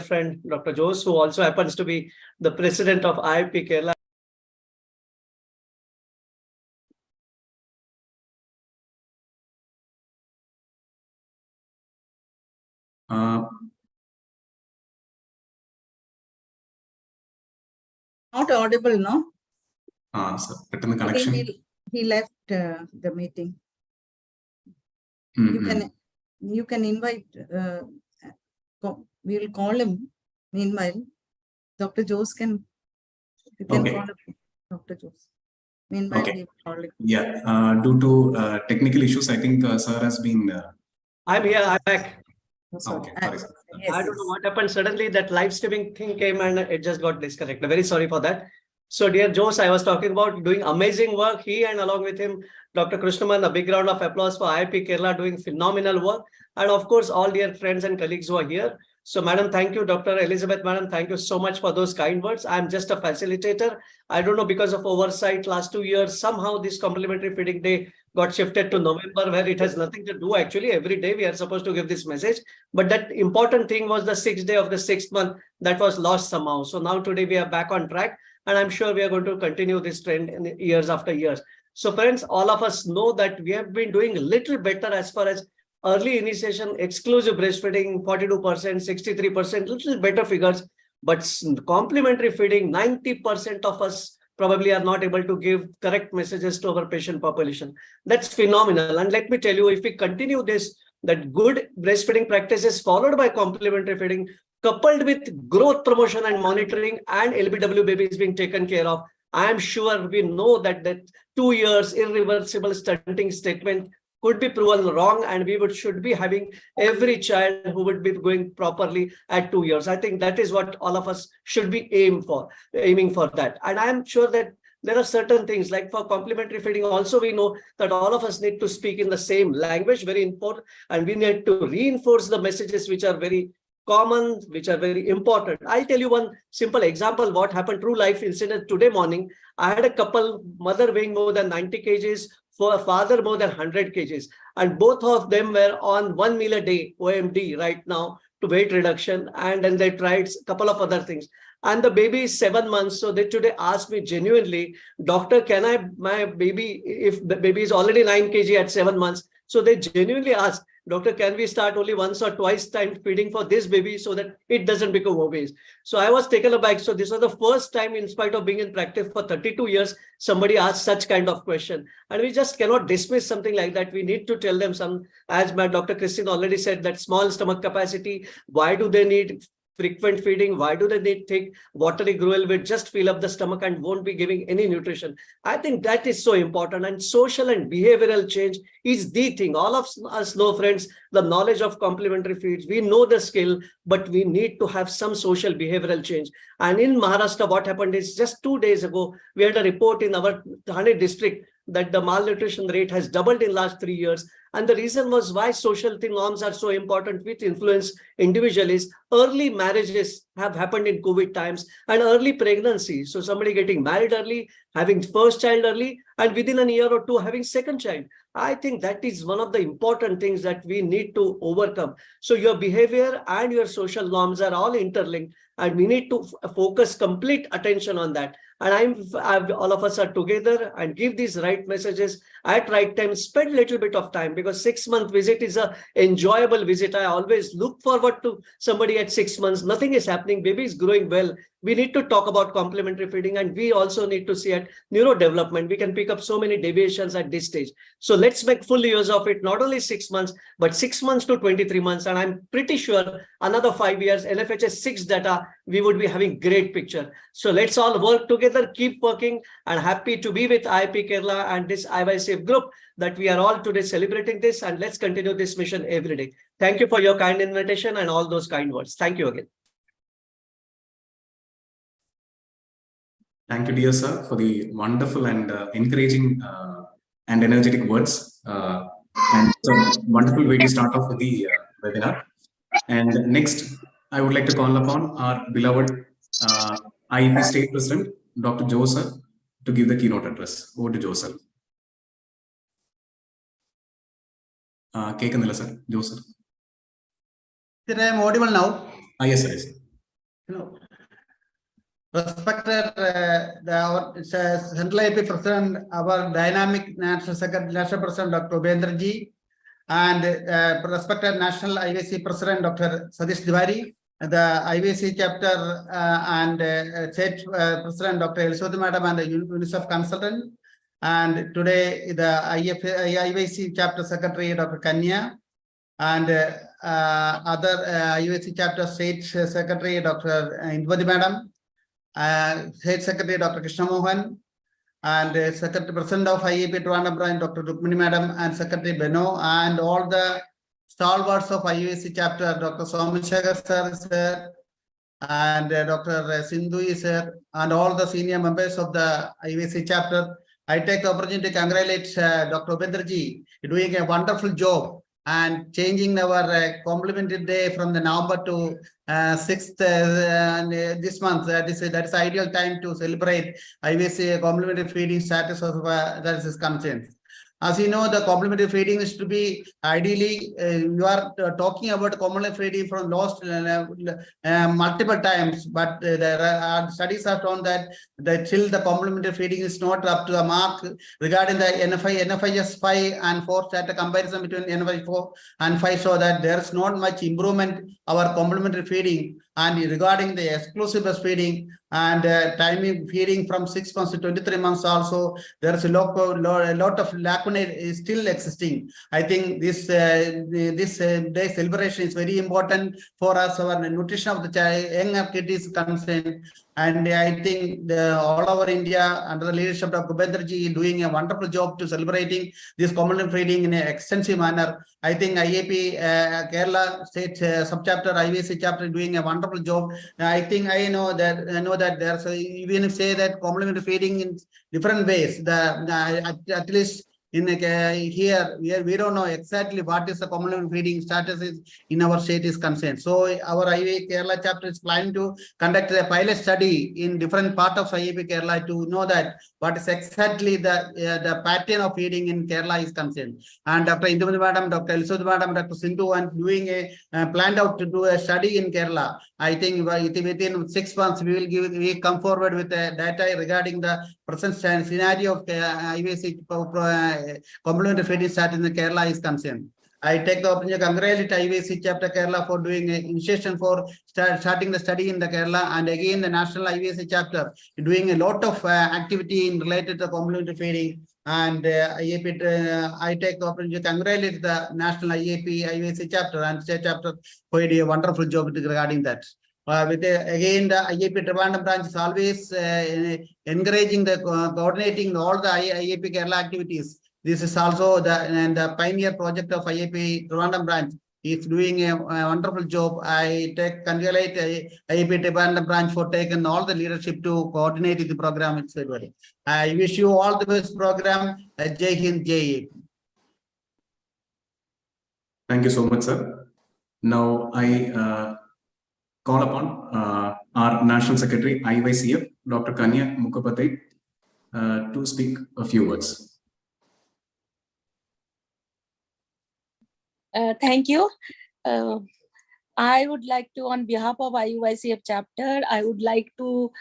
friend, Dr. Jose, who also happens to be the president of IAP Kerala. Not audible, no? Sir, the connection. He left the meeting. You can invite. We will call him. Meanwhile, Dr. Jose can. You can call him, Dr. Jose. Meanwhile, we will call him. Yeah. Due to technical issues, I think sir has been. I'm here. I'm back. Okay. Sorry, sir. I don't know what happened. Suddenly that live streaming thing came and it just got disconnected. Very sorry for that. So dear Jose, I was talking about doing amazing work. He and along with him, Dr. Krishnaman, a big round of applause for IIP Kerala doing phenomenal work. And of course, all dear friends and colleagues who are here. So Madam, thank you. Dr. Elizabeth, Madam, thank you so much for those kind words. I'm just a facilitator. I don't know, because of oversight last 2 years, somehow this Complementary Feeding Day got shifted to November, where it has nothing to do. Actually, every day we are supposed to give this message. But that important thing was the 6th day of the 6th month that was lost somehow. So now today we are back on track. And I'm sure we are going to continue this trend in years after years. So friends, all of us know that we have been doing a little better as far as early initiation, exclusive breastfeeding, 42%, 63%, little better figures. But complementary feeding, 90% of us probably are not able to give correct messages to our patient population. That's phenomenal. And let me tell you, if we continue this, that good breastfeeding practices followed by complementary feeding, coupled with growth promotion and monitoring and LBW babies being taken care of, I am sure we know that 2 years irreversible stunting statement could be proven wrong, and we should be having every child who would be going properly at 2 years. I think that is what all of us should be aiming for that. And I am sure that there are certain things like for complementary feeding also, we know that all of us need to speak in the same language, very important, and we need to reinforce the messages which are very common, which are very important. I'll tell you one simple example, what happened, true life incident today morning. I had a couple, mother weighing more than 90 kgs, for a father more than 100 kgs. And both of them were on 1 meal a day, OMD right now, to weight reduction. And then they tried a couple of other things. And the baby is 7 months. So they today asked me genuinely, doctor, can my baby, if the baby is already 9 kg at 7 months. So they genuinely asked, doctor, can we start only once or twice time feeding for this baby so that it doesn't become obese? So I was taken aback. So this was the first time, in spite of being in practice for 32 years, somebody asked such kind of question. And we just cannot dismiss something like that. We need to tell them some, as my Dr. Christine already said, that small stomach capacity, why do they need frequent feeding? Why do they need take watery gruel which just fill up the stomach and won't be giving any nutrition? I think that is so important, and social and behavioral change is the thing. All of us know, friends, the knowledge of complementary feeds. We know the skill, but we need to have some social behavioral change. And in Maharashtra, what happened is just 2 days ago, we had a report in our Thane district that the malnutrition rate has doubled in last 3 years. And the reason was why social norms are so important with influence individuals. Early marriages have happened in COVID times and early pregnancy. So somebody getting married early, having first child early, and within a year or two having second child. I think that is one of the important things that we need to overcome. So your behavior and your social norms are all interlinked, and we need to focus complete attention on that. And all of us are together and give these right messages at right time. Spend a little bit of time, because 6-month visit is a enjoyable visit. I always look forward to somebody at 6 months. Nothing is happening. Baby is growing well. We need to talk about complementary feeding, and we also need to see at neurodevelopment. We can pick up so many deviations at this stage. So let's make full use of it. Not only 6 months, but 6 months to 23 months. And I'm pretty sure another 5 years, LFHS 6 data, we would be having great picture. So let's all work together, keep working, and happy to be with IIP Kerala and this IYCF group that we are all today celebrating this, and let's continue this mission every day. Thank you for your kind invitation and all those kind words. Thank you again. Thank you, dear sir, for the wonderful and encouraging and energetic words. And it's a wonderful way to start off with the webinar. And next, I would like to call upon our beloved IEP State President, Dr. Jose, to give the keynote address. Over to Jose. Sir, Jose. Sir, I am audible now. Yes, sir. Yes. respected our Central IAP President, our dynamic National President, Dr. Ubendraji, and respected National IYC President, Dr. Satish Tiwari, the IYC chapter and state President, Dr. Elizabeth Madam, and the UNICEF consultant, and today the IYC chapter secretary, Dr. Kanya, and other IYC chapter state secretary, Dr. Indvadi Madam, state secretary, Dr. Krishna Mohan, and secretary president of IAP Trivandrum branch, Dr. Rukmini Madam, and secretary Beno, and all the stalwarts of IYC chapter, Dr. Somashekar sir, and Dr. Sindhu sir, and all the senior members of the IYC chapter. I take the opportunity to congratulate Dr. Ubendraji doing a wonderful job and changing our complementary day from the November to 6th this month. That's ideal time to celebrate IYC complementary feeding status of that is concerned. As you know, the complementary feeding is to be ideally, you are talking about complementary feeding from last multiple times, but there are studies have shown that still the complementary feeding is not up to the mark regarding the NFIS 5 and 4 data comparison between NFI 4 and 5 show that there is not much improvement our complementary feeding, and regarding the exclusive breastfeeding and timing feeding from 6 months to 23 months also, there is a lot of lacuna is still existing. I think this day celebration is very important for us, our nutrition of the child, young kid is concerned. And I think all over India, under the leadership of Ubendraji, doing a wonderful job to celebrating this complementary feeding in an extensive manner. I think IAP Kerala state subchapter, IVC chapter doing a wonderful job. I think I know that there's even say that complementary feeding in different ways. At least in here we don't know exactly what is the complementary feeding status is in our state is concerned. So our IAP Kerala chapter is planning to conduct a pilot study in different part of IAP Kerala to know that what is exactly the pattern of feeding in Kerala is concerned. And Dr. Indumani Madam, Dr. Elizabeth Madam, Dr. Sindhu, and doing a planned out to do a study in Kerala. I think within 6 months we come forward with data regarding the present scenario of IVC complementary feeding status in Kerala is concerned. I take the opportunity to congratulate IYC chapter Kerala for doing an initiation for starting the study in the Kerala, and again the national IYC chapter doing a lot of activity in related to complementary feeding. And I take the opportunity to congratulate the national IYC chapter and state chapter for a wonderful job regarding that. Again, the IAP Trivandrum branch is always encouraging the coordinating all the IAP Kerala activities. This is also the pioneer project of IAP Trivandrum branch. Is doing a wonderful job. I congratulate IAP Trivandrum branch for taking all the leadership to coordinate the program. It's very. I wish you all the best program. Jai Hind, Jai. Thank you so much, sir. Now I call upon our National Secretary, IYCF, Dr. Kanya Mukhopadhyay, to speak a few words. Thank you. I would like to, on behalf of IYCF chapter, I would like to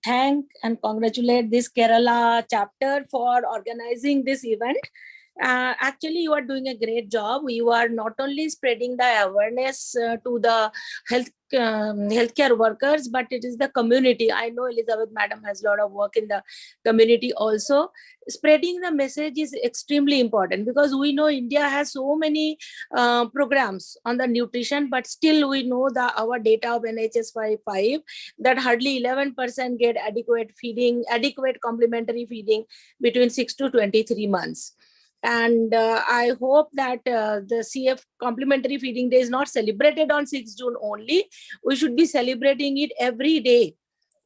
thank and congratulate this Kerala chapter for organizing this event. Actually, you are doing a great job. You are not only spreading the awareness to the healthcare workers, but it is the community. I know Elizabeth Madam has a lot of work in the community also. Spreading the message is extremely important, because we know India has so many programs on the nutrition, but still we know that our data of NHS 5 that hardly 11% get adequate complementary feeding between 6 to 23 months. And I hope that the CF Complementary Feeding Day is not celebrated on 6 June only. We should be celebrating it every day.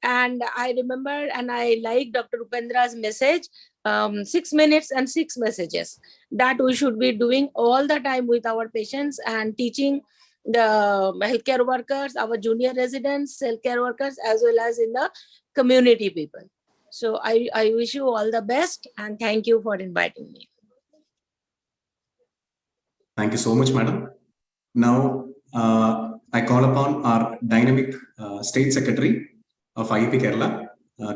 And I remember, and I like Dr. Upendra's message, 6 minutes and 6 messages, that we should be doing all the time with our patients and teaching the healthcare workers, our junior residents, healthcare workers, as well as in the community people. So I wish you all the best, and thank you for inviting me. Thank you so much, madam. Now, I call upon our dynamic state secretary, of IAP Kerala,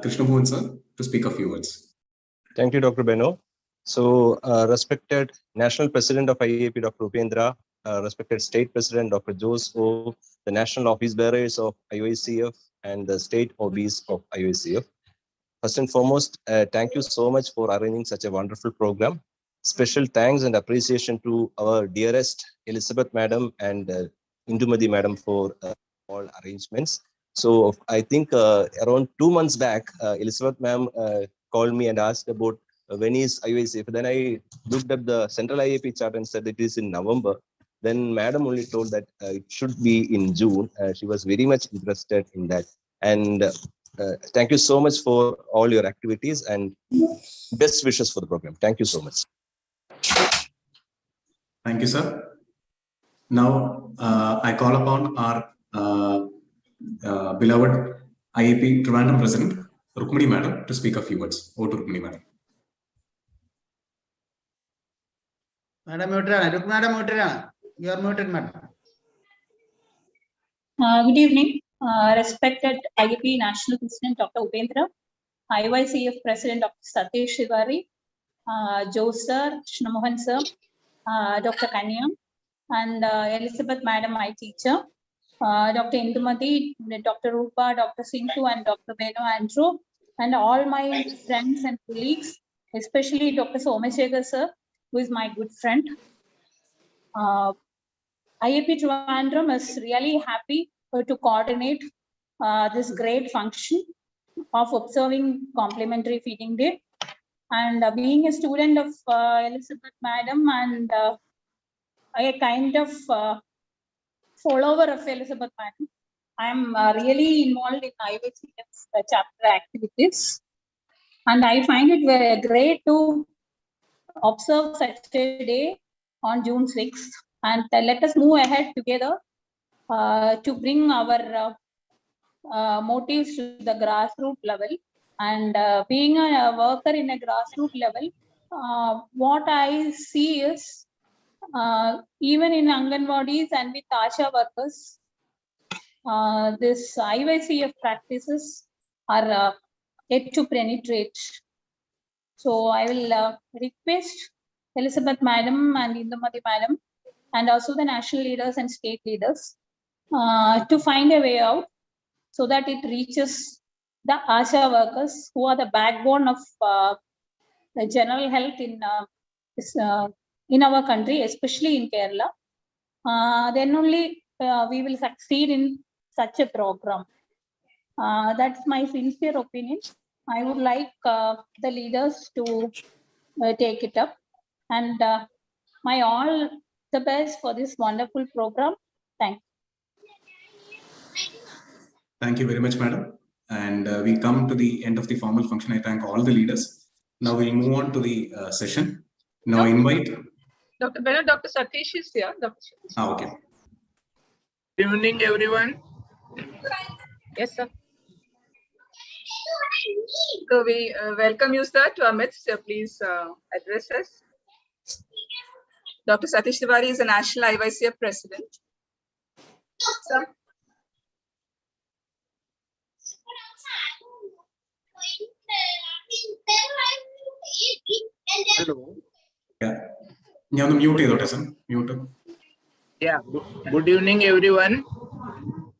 Krishna Mohan sir, to speak a few words. Thank you, Dr. Beno. So, respected National President of IAP, Dr. Upendra, respected State President, Dr. Jose, the National Office Bearers of IYCF, and the State OBs of IYCF. First and foremost, thank you so much for arranging such a wonderful program. Special thanks and appreciation to our dearest Elizabeth Madam and Indumati Madam for all arrangements. So I think around 2 months back, Elizabeth Ma'am called me and asked about when is IYCF. Then I looked up the central IAP chart and said it is in November. Then Madam only told that it should be in June. She was very much interested in that. And thank you so much for all your activities and best wishes for the program. Thank you so much. Thank you, sir. Now, I call upon our beloved IAP Trivandrum President, Rukmini Madam, to speak a few words. Over to Rukmini Madam. Madam muted. Madam muted. You are muted, madam. Good evening, respected IAP National President Dr. Upendra, IYCF President Dr. Satish Tiwari, Jose sir, Krishna Mohan sir, Dr. Kanya, and Elizabeth Madam, my teacher, Dr. Indumati, Dr. Rupa, Dr. Sindhu, and Dr. Beno Andrew, and all my friends and colleagues, especially Dr. Someshekar sir, who is my good friend. IAP Trivandrum is really happy to coordinate this great function of observing Complementary Feeding Day. And being a student of Elizabeth Madam and a kind of follower of Elizabeth Madam, I am really involved in IYCF's chapter activities. And I find it very great to observe such a day on June 6th. And let us move ahead together to bring our motives to the grassroots level. And being a worker in a grassroots level, what I see is even in Anganwadis and with ASHA workers, this IYCF practices are yet to penetrate. So I will request Elizabeth Madam and Indumati Madam and also the national leaders and state leaders to find a way out so that it reaches the ASHA workers who are the backbone of the general health in our country, especially in Kerala. Then only we will succeed in such a program. That's my sincere opinion. I would like the leaders to take it up, and my all the best for this wonderful program. Thank you. Thank you very much, madam. And we come to the end of the formal function. I thank all the leaders. Now we'll move on to the session. Now I invite Dr. Beno, Dr. Satish is here. okay. Good evening, everyone. Yes, sir. So we welcome you, sir, to our midst. Please address us. Dr. Satish Tiwari is a National IYCF President. Sir. Hello. Yeah. Mute. Yeah. Good evening, everyone.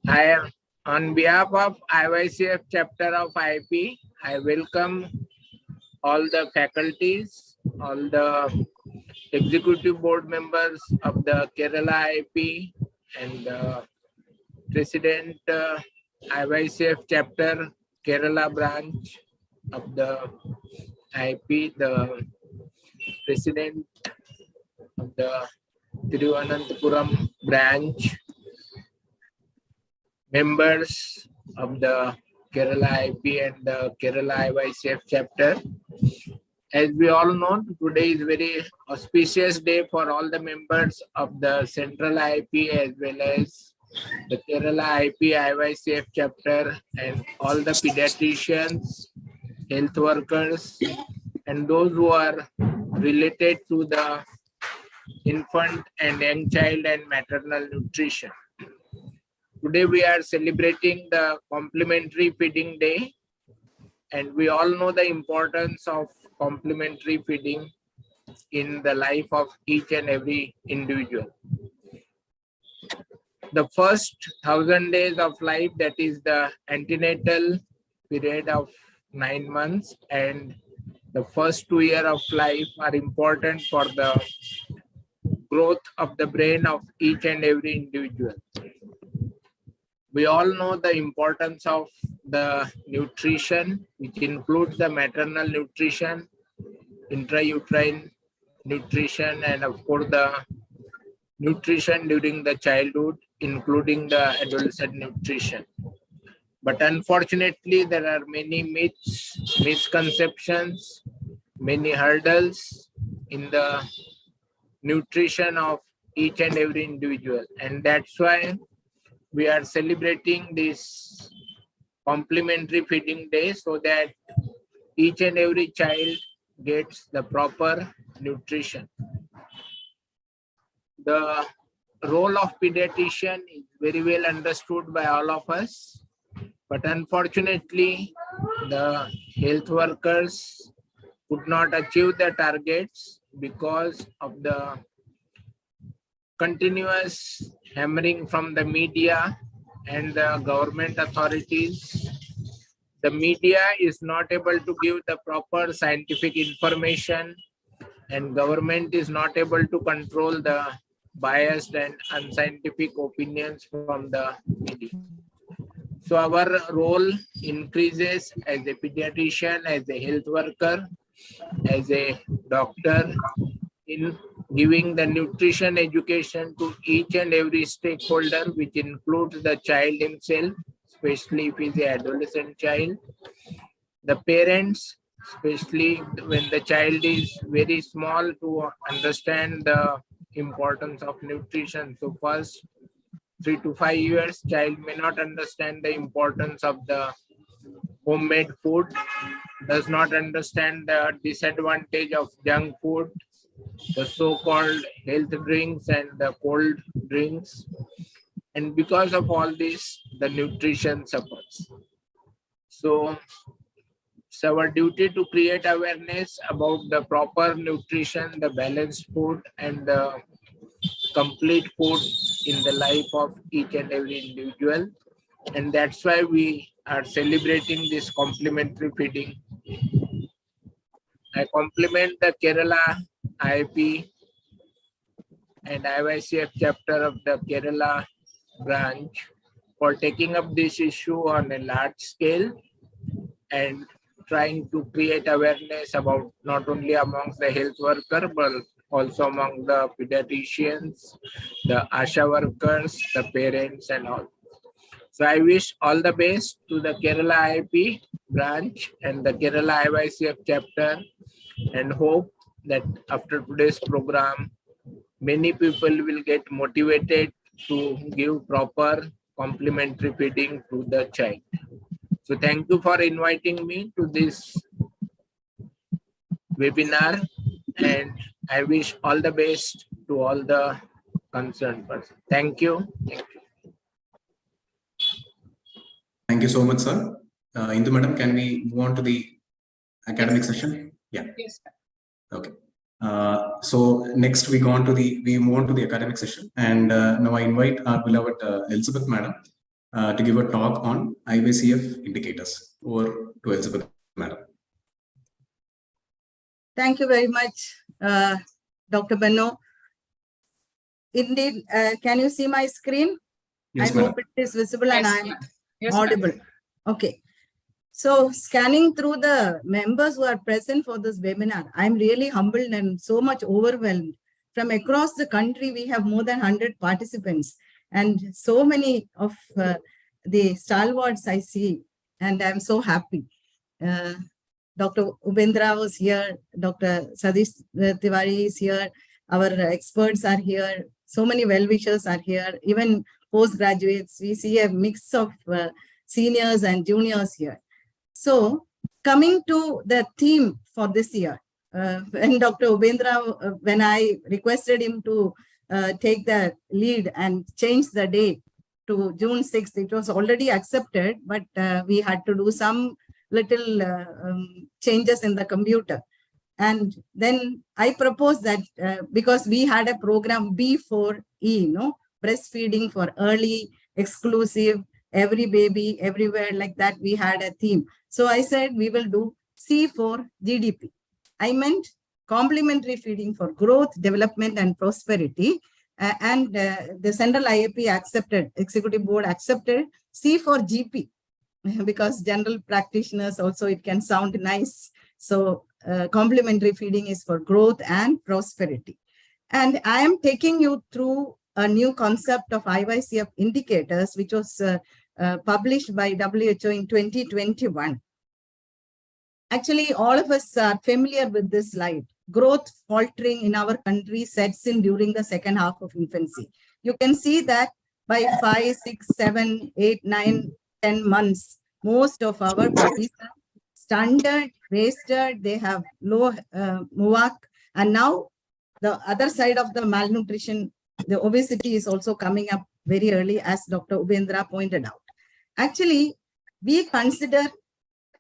I am on behalf of IYCF chapter of IAP. I welcome all the faculties, all the executive board members of the Kerala IAP and President IYCF chapter Kerala branch of the IAP, the President of the Thiruvananthapuram branch, members of the Kerala IAP and the Kerala IYCF chapter. As we all know, today is very auspicious day for all the members of the Central IAP as well as the Kerala IAP IYCF chapter and all the pediatricians, health workers, and those who are related to the infant and young child and maternal nutrition. Today we are celebrating the Complementary Feeding Day, and we all know the importance of complementary feeding in the life of each and every individual. The first 1,000 days of life, that is the antenatal period of 9 months, and the first 2 years of life are important for the growth of the brain of each and every individual. We all know the importance of the nutrition, which includes the maternal nutrition, intrauterine nutrition, and of course the nutrition during the childhood, including the adolescent nutrition. But unfortunately, there are many myths, misconceptions, many hurdles in the nutrition of each and every individual. And that's why we are celebrating this Complementary Feeding Day, so that each and every child gets the proper nutrition. The role of pediatrician is very well understood by all of us, but unfortunately, the health workers could not achieve the targets because of the continuous hammering from the media and the government authorities. The media is not able to give the proper scientific information, and government is not able to control the biased and unscientific opinions from the media. So our role increases as a pediatrician, as a health worker, as a doctor, in giving the nutrition education to each and every stakeholder, which includes the child himself, especially if he's an adolescent child, the parents, especially when the child is very small, to understand the importance of nutrition. So first 3 to 5 years, child may not understand the importance of the homemade food, does not understand the disadvantage of junk food, the so-called health drinks and the cold drinks. And because of all this, the nutrition suffers. So it's our duty to create awareness about the proper nutrition, the balanced food, and the complete food in the life of each and every individual. And that's why we are celebrating this complementary feeding. I compliment the Kerala IAP and IYCF chapter of the Kerala branch for taking up this issue on a large scale and trying to create awareness about not only amongst the health worker, but also among the pediatricians, the ASHA workers, the parents, and all. So I wish all the best to the Kerala IAP branch and the Kerala IYCF chapter, and hope that after today's program, many people will get motivated to give proper complementary feeding to the child. So thank you for inviting me to this webinar, and I wish all the best to all the concerned persons. Thank you. Thank you. Thank you so much, sir. Indu madam, can we move on to the academic session? Yeah. Yes. Okay. So next we move on to the academic session, and now I invite our beloved Elizabeth madam to give a talk on IYCF indicators. Over to Elizabeth madam. Thank you very much, Dr. Benno. Indeed, can you see my screen? Yes, I madam. hope it is visible and Yes, I am ma'am. Yes, audible. Okay. So scanning through the members who are present for this webinar, I'm really humbled and so much overwhelmed. From across the country, we have more than 100 participants and so many of the stalwarts I see, and I'm so happy. Dr. Ubendra was here, Dr. Sadish Tiwari is here, our experts are here, so many well-wishers are here, even postgraduates. We see a mix of seniors and juniors here. So coming to the theme for this year, when Dr. Ubendra, when I requested him to take the lead and change the day, to June 6th. It was already accepted, but we had to do some little changes in the computer. And then I proposed that because we had a program B4E, breastfeeding for early, exclusive, every baby, everywhere, like that, we had a theme. So I said we will do C for GDP. I meant complementary feeding for growth, development, and prosperity. And the Central IAP accepted, Executive Board accepted C for GP, because general practitioners also, it can sound nice. So complementary feeding is for growth and prosperity. And I am taking you through a new concept of IYCF indicators, which was published by WHO in 2021. Actually, all of us are familiar with this slide. Growth faltering in our country sets in during the second half of infancy. You can see that by 5, 6, 7, 8, 9, 10 months, most of our babies are stunted, wasted, they have low MUAC, and now the other side of the malnutrition, the obesity is also coming up very early, as Dr. Ubendra pointed out. Actually, we consider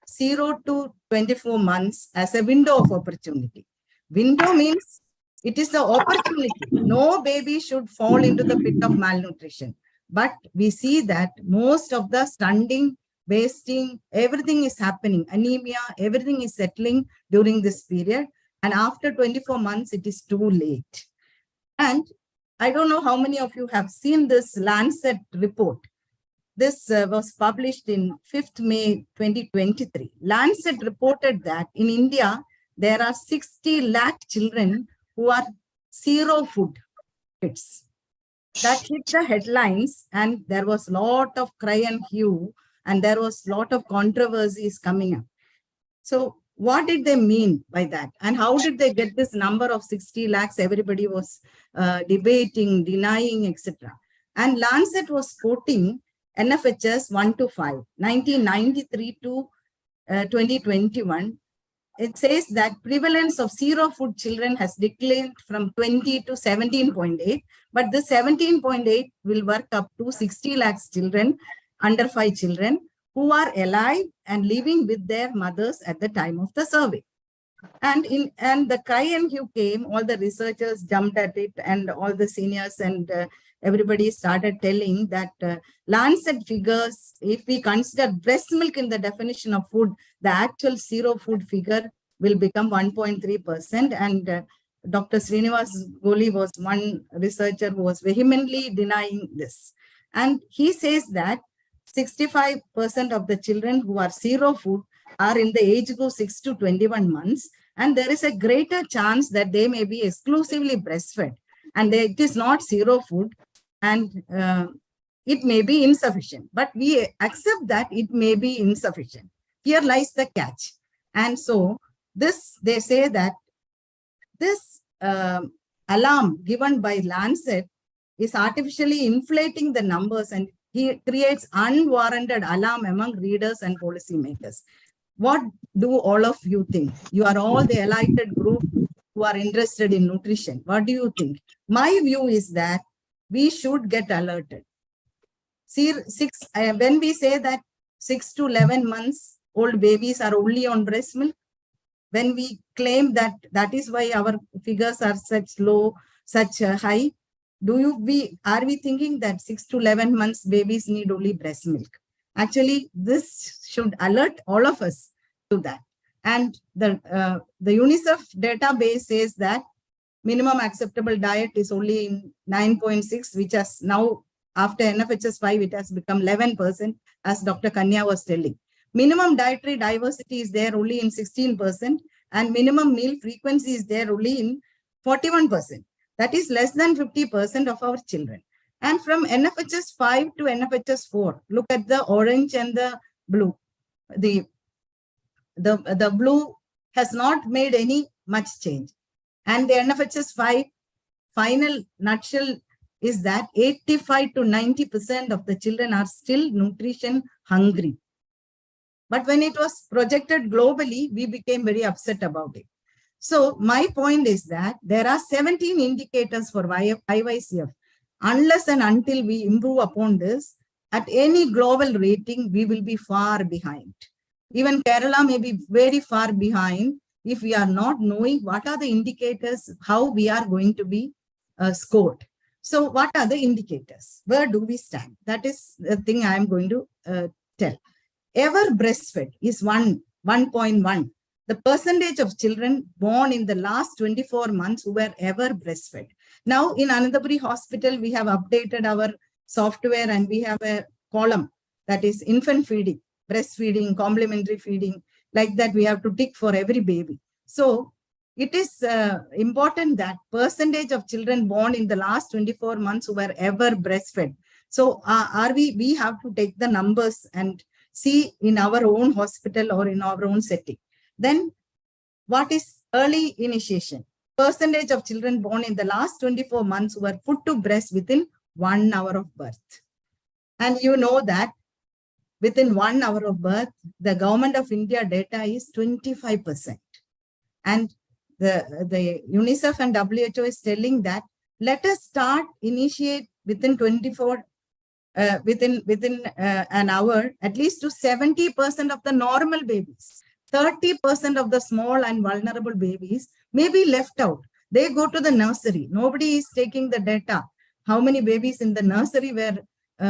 0 to 24 months as a window of opportunity. Window means it is the opportunity. No baby should fall into the pit of malnutrition. But we see that most of the stunting, wasting, everything is happening. Anemia, everything is settling during this period. And after 24 months, it is too late. And I don't know how many of you have seen this Lancet report. This was published in 5th May 2023. Lancet reported that in India, there are 60 lakh children who are zero food kids. That hit the headlines, and there was a lot of cry and hue, and there was a lot of controversies coming up. So what did they mean by that? And how did they get this number of 60 lakhs? Everybody was debating, denying, etc. And Lancet was quoting NFHS 1 to 5, 1993 to 2021. It says that prevalence of zero food children has declined from 20 to 17.8, but the 17.8 will work up to 60 lakhs children, under 5 children, who are alive and living with their mothers at the time of the survey. And the cry and hue came, all the researchers jumped at it, and all the seniors and everybody started telling that Lancet figures, if we consider breast milk in the definition of food, the actual zero food figure will become 1.3%. And Dr. Srinivas Goli was one researcher who was vehemently denying this. And he says that 65% of the children who are zero food are in the age group 6 to 21 months. And there is a greater chance that they may be exclusively breastfed. And it is not zero food. And it may be insufficient, but we accept that it may be insufficient. Here lies the catch. And so this, they say that this alarm given by Lancet is artificially inflating the numbers, and he creates unwarranted alarm among readers and policymakers. What do all of you think? You are all the enlightened group who are interested in nutrition. What do you think? My view is that we should get alerted. See, when we say that 6 to 11 months old babies are only on breast milk, when we claim that that is why our figures are such low, such high, are we thinking that 6 to 11 months babies need only breast milk? Actually, this should alert all of us to that. And the UNICEF database says that minimum acceptable diet is only in 9.6, which has now, after NFHS 5, it has become 11%, as Dr. Kanya was telling. Minimum dietary diversity is there only in 16%, and minimum meal frequency is there only in 41%. That is less than 50% of our children. And from NFHS 5 to NFHS 4, look at the orange and the blue. The blue has not made any much change. And the NFHS 5 final nutshell is that 85 to 90% of the children are still nutrition hungry. But when it was projected globally, we became very upset about it. So my point is that there are 17 indicators for IYCF. unless and until we improve upon this, at any global rating, we will be far behind. Even Kerala may be very far behind if we are not knowing what are the indicators, how we are going to be scored. So what are the indicators? Where do we stand? That is the thing I am going to tell. Ever breastfed is 1.1. The percentage of children born in the last 24 months who were ever breastfed. Now in Anandapuri Hospital, we have updated our software and we have a column that is infant feeding, breastfeeding, complementary feeding, like that we have to tick for every baby. So it is important that percentage of children born in the last 24 months who were ever breastfed. So we have to take the numbers and see in our own hospital or in our own setting. Then what is early initiation? Percentage of children born in the last 24 months were put to breast within 1 hour of birth. And you know that within 1 hour of birth, the Government of India data is 25%. And the UNICEF and WHO is telling that let us initiate within 24 within an hour, at least to 70% of the normal babies. 30% of the small and vulnerable babies may be left out. They go to the nursery. Nobody is taking the data. How many babies in the nursery were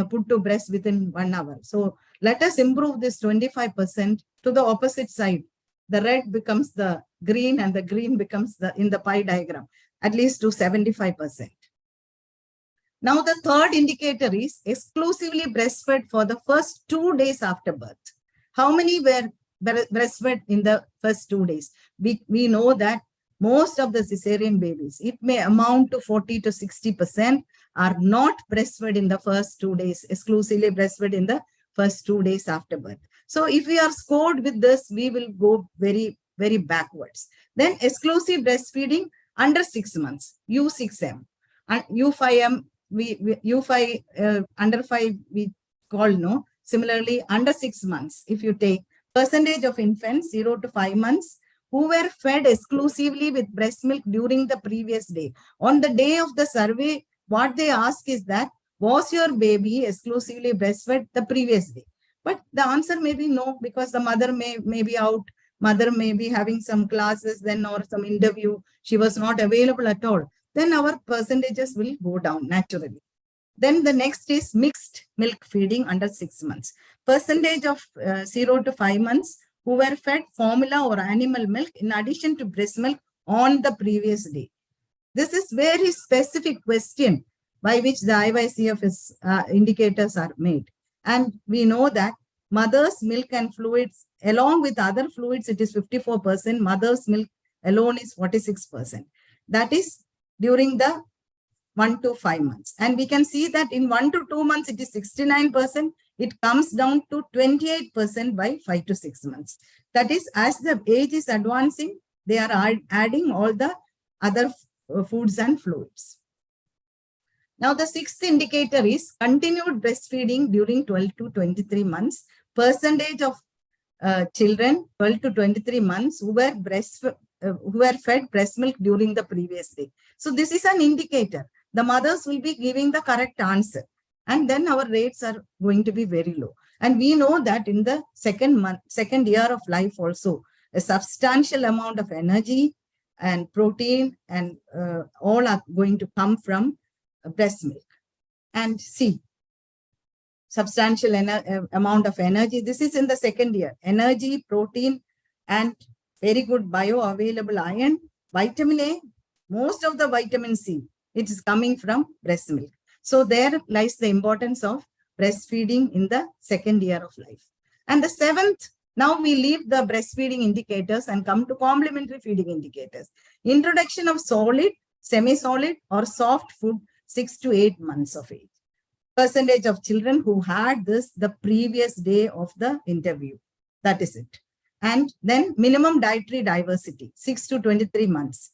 put to breast within 1 hour? So let us improve this 25% to the opposite side. The red becomes the green and the green becomes in the pie diagram, at least to 75%. Now, the third indicator is exclusively breastfed for the first 2 days after birth. How many were breastfed in the first 2 days? We know that most of the cesarean babies, it may amount to 40 to 60%, are not breastfed in the first 2 days, exclusively breastfed in the first 2 days after birth. So if we are scored with this, we will go very, very backwards. Then exclusive breastfeeding under 6 months, U6M, and U5M, U5 under 5 we call no. Similarly, under 6 months, if you take percentage of infants 0 to 5 months who were fed exclusively with breast milk during the previous day. On the day of the survey, what they ask is that, was your baby exclusively breastfed the previous day? But the answer may be no, because the mother may be out, mother may be having some classes then or some interview, she was not available at all. Then our percentages will go down naturally. Then the next is mixed milk feeding under 6 months. Percentage of 0 to 5 months who were fed formula or animal milk in addition to breast milk on the previous day. This is very specific question by which the IYCF indicators are made. And we know that mother's milk and fluids, along with other fluids, it is 54%. Mother's milk alone is 46%. That is during the 1 to 5 months. And we can see that in 1 to 2 months, it is 69%. It comes down to 28% by 5 to 6 months. That is, as the age is advancing, they are adding all the other foods and fluids. Now, the sixth indicator is continued breastfeeding during 12 to 23 months. Percentage of children 12 to 23 months who were fed breast milk during the previous day. So this is an indicator. The mothers will be giving the correct answer, and then our rates are going to be very low. And we know that in the second year of life also, a substantial amount of energy and protein and all are going to come from breast milk. And see, substantial amount of energy. This is in the second year. Energy, protein, and very good bioavailable iron, vitamin A, most of the vitamin C, it is coming from breast milk. So there lies the importance of breastfeeding in the second year of life. And the seventh, now we leave the breastfeeding indicators and come to complementary feeding indicators. Introduction of solid, semi-solid or soft food 6 to 8 months of age. Percentage of children who had this the previous day of the interview. That is it. And then minimum dietary diversity, 6 to 23 months.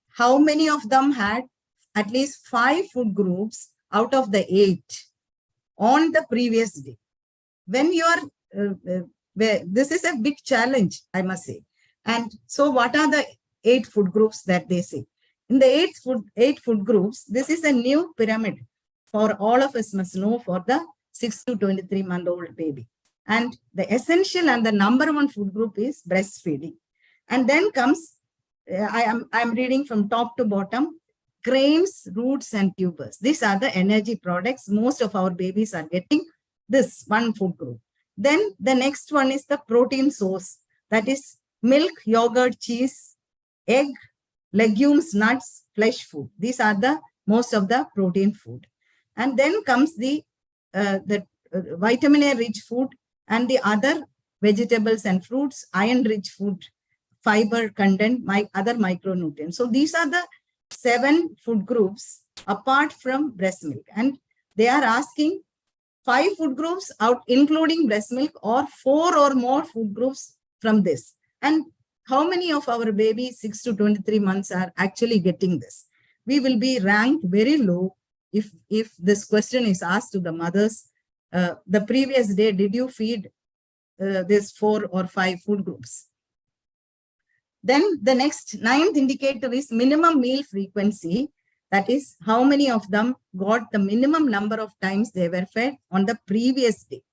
How many of them had at least 5 food groups out of the 8 on the previous day? When you are, this is a big challenge, I must say. And so what are the 8 food groups that they say? In the 8 food groups, this is a new pyramid. for all of us must know for the 6 to 23-month-old baby. And the essential and the number one food group is breastfeeding. And then comes, I'm reading from top to bottom, grains, roots, and tubers. These are the energy products. Most of our babies are getting this one food group. Then the next one is the protein source. That is milk, yogurt, cheese, egg, legumes, nuts, flesh food. These are the most of the protein food. And then comes the vitamin A rich food and the other vegetables and fruits, iron rich food, fiber content, other micronutrients. So these are the 7 food groups apart from breast milk. And they are asking 5 food groups out, including breast milk, or 4 or more food groups from this. And how many of our babies 6 to 23 months are actually getting this? We will be ranked very low if this question is asked to the mothers. The previous day, did you feed this 4 or 5 food groups? Then the next 9th indicator is minimum meal frequency. That is how many of them got the minimum number of times they were fed on the previous day.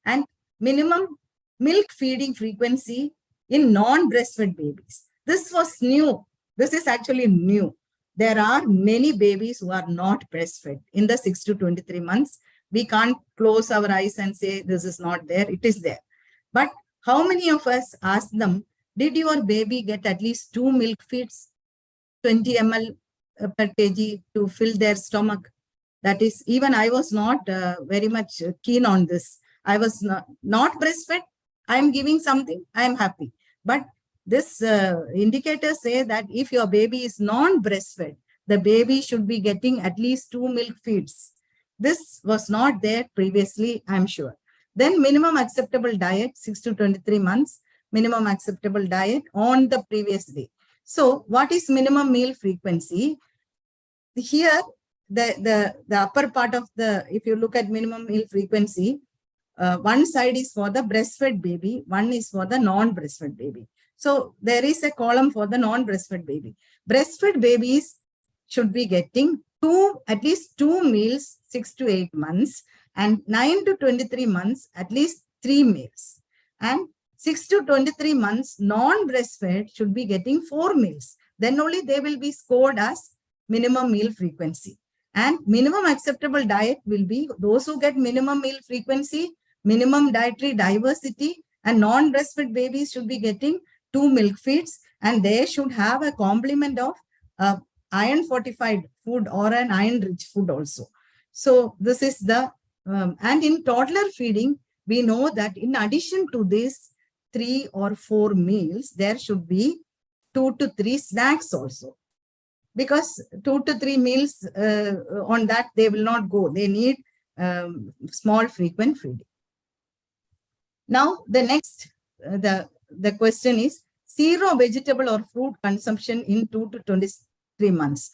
And minimum milk feeding frequency in non-breastfed babies. This was new. This is actually new. There are many babies who are not breastfed in the 6 to 23 months. We can't close our eyes and say this is not there. It is there. But how many of us ask them, did your baby get at least 2 milk feeds, 20 ml per kg to fill their stomach? That is, even I was not very much keen on this. I was not breastfed. I am giving something. I am happy. But this indicators say that if your baby is non-breastfed, the baby should be getting at least 2 milk feeds. This was not there previously, I'm sure. Then minimum acceptable diet, 6 to 23 months, minimum acceptable diet on the previous day. So what is minimum meal frequency? Here, the upper part of the, if you look at minimum meal frequency, one side is for the breastfed baby, one is for the non-breastfed baby. So there is a column for the non-breastfed baby. Breastfed babies should be getting at least 2 meals, 6 to 8 months, and 9 to 23 months, at least 3 meals. And 6 to 23 months, non-breastfed should be getting 4 meals. Then only they will be scored as minimum meal frequency. And minimum acceptable diet will be those who get minimum meal frequency, minimum dietary diversity, and non-breastfed babies should be getting 2 milk feeds, and they should have a complement of iron fortified food or an iron rich food also. So this is the, and in toddler feeding, we know that in addition to this 3 or 4 meals, there should be 2 to 3 snacks also. Because 2 to 3 meals on that, they will not go. They need small frequent feeding. Now, the next, the question is zero vegetable or fruit consumption in 2 to 23 months.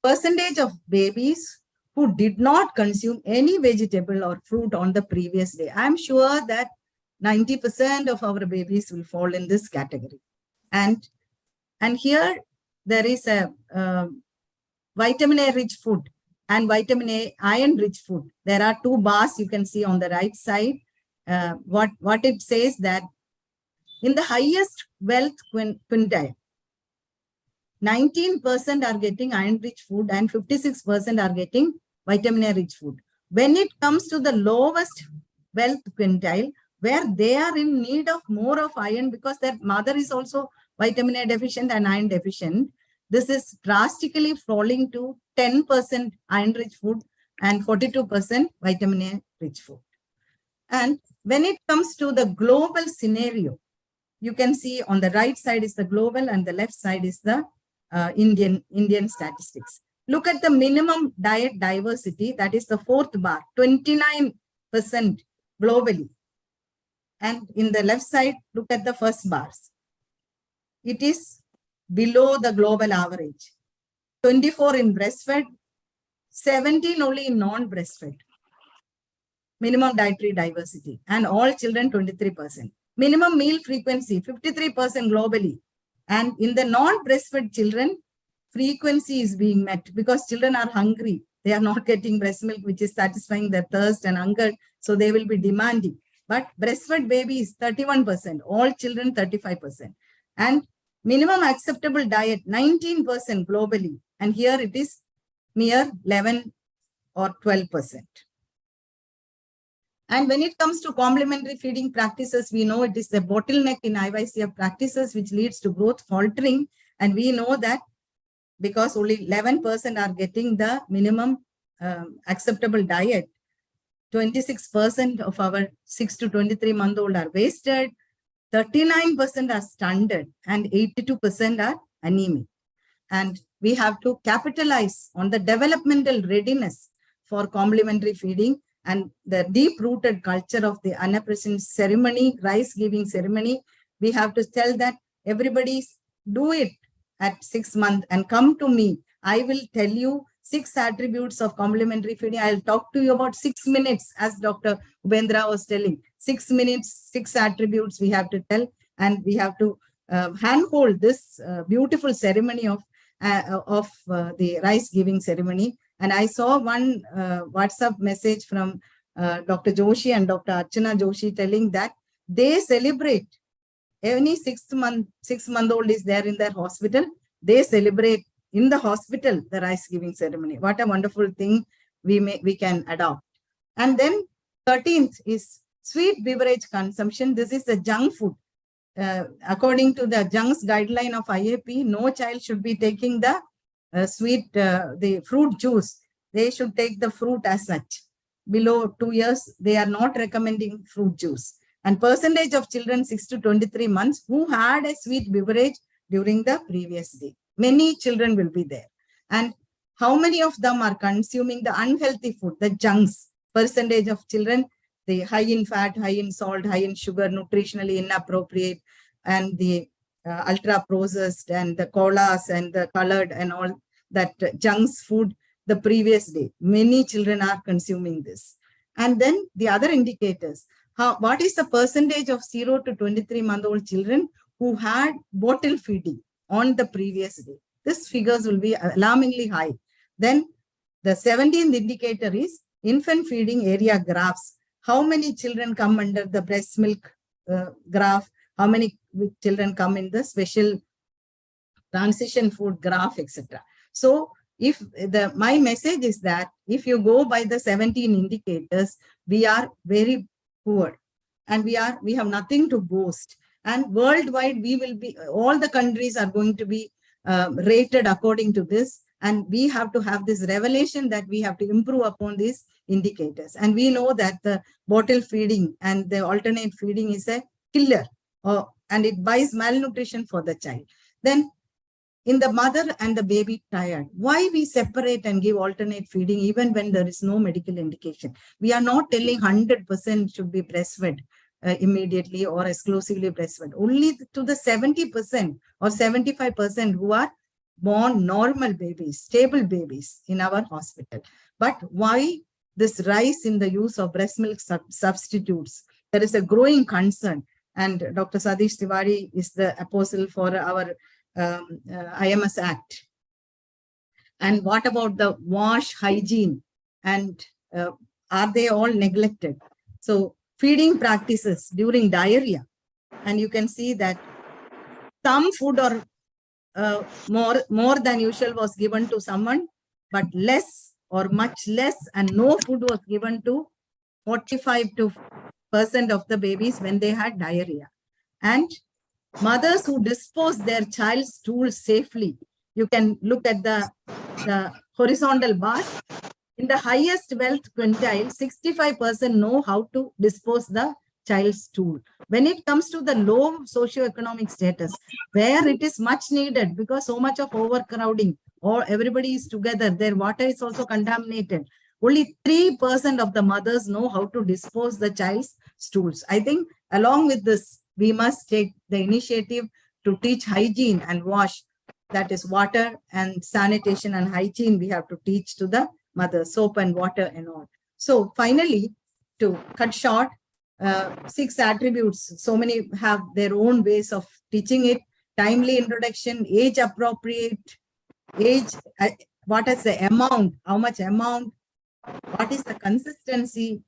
Percentage of babies who did not consume any vegetable or fruit on the previous day. I'm sure that 90% of our babies will fall in this category. And here there is a vitamin A rich food and vitamin A iron rich food. There are 2 bars you can see on the right side. What it says that in the highest wealth quintile, 19% are getting iron rich food and 56% are getting vitamin A rich food. When it comes to the lowest wealth quintile, where they are in need of more of iron because their mother is also vitamin A deficient and iron deficient, this is drastically falling to 10% iron rich food and 42% vitamin A rich food. And when it comes to the global scenario, you can see on the right side is the global and the left side is the Indian statistics. Look at the minimum diet diversity, that is the 4th bar, 29% globally. And in the left side, look at the first bars. It is below the global average. 24 in breastfed, 17 only in non-breastfed. Minimum dietary diversity, and all children 23%. Minimum meal frequency, 53% globally. And in the non-breastfed children, frequency is being met because children are hungry. they are not getting breast milk, which is satisfying their thirst and hunger. So they will be demanding. But breastfed babies, 31%, all children, 35%. And minimum acceptable diet, 19% globally. And here it is mere 11 or 12%. And when it comes to complementary feeding practices, we know it is the bottleneck in IYCF practices, which leads to growth faltering. And we know that because only 11% are getting the minimum acceptable diet, 26% of our 6 to 23-month-old are wasted, 39% are stunted, and 82% are anemic. And we have to capitalize on the developmental readiness for complementary feeding and the deep-rooted culture of the Annaprashan ceremony, rice-giving ceremony. We have to tell that everybody do it at 6 months and come to me. I will tell you 6 attributes of complementary feeding. I'll talk to you about 6 minutes, as Dr. Ubendra was telling. 6 minutes, 6 attributes we have to tell, and we have to handhold this beautiful ceremony of the rice-giving ceremony. And I saw one WhatsApp message from Dr. Joshi and Dr. Archana Joshi telling that they celebrate any 6-month-old is there in their hospital. They celebrate in the hospital the rice-giving ceremony. What a wonderful thing we can adopt. And then 13th is sweet beverage consumption. This is the junk food. According to the JUNK's guideline of IAP, no child should be taking the the fruit juice. They should take the fruit as such. Below 2 years, they are not recommending fruit juice. And percentage of children 6 to 23 months who had a sweet beverage during the previous day. Many children will be there. And how many of them are consuming the unhealthy food, the junks? Percentage of children, the high in fat, high in salt, high in sugar, nutritionally inappropriate, and the ultra processed and the colas and the colored and all that junks food the previous day. Many children are consuming this. And then the other indicators, what is the percentage of 0 to 23-month-old children who had bottle feeding on the previous day? These figures will be alarmingly high. Then the 17th indicator is infant feeding area graphs. How many children come under the breast milk graph? How many children come in the special transition food graph, etc. So if my message is that if you go by the 17 indicators, we are very poor and we have nothing to boast. And worldwide, we will be, all the countries are going to be rated according to this. And we have to have this revelation that we have to improve upon these indicators. And we know that the bottle feeding and the alternate feeding is a killer, and it buys malnutrition for the child. Then in the mother and the baby tired, why we separate and give alternate feeding even when there is no medical indication? We are not telling 100% should be breastfed immediately or exclusively breastfed. Only to the 70% or 75% who are born normal babies, stable babies in our hospital. But why this rise in the use of breast milk substitutes? There is a growing concern. And Dr. Satish Tiwari is the apostle for our IMS Act. And what about the wash hygiene? And are they all neglected? So feeding practices during diarrhea. And you can see that some food or more than usual was given to someone, but less or much less, and no food was given to 45% of the babies when they had diarrhea. And mothers who dispose their child's stools safely, you can look at the horizontal bars. In the highest wealth quintile, 65% know how to dispose the child's stool. When it comes to the low socioeconomic status, where it is much needed because so much of overcrowding, or everybody is together, their water is also contaminated. Only 3% of the mothers know how to dispose the child's stools. I think along with this, we must take the initiative to teach hygiene and wash. That is water and sanitation and hygiene we have to teach to the mothers, soap and water and all. So finally, to cut short, 6 attributes. So many have their own ways of teaching it. Timely introduction, age appropriate, age what is the amount, how much amount, what is the consistency,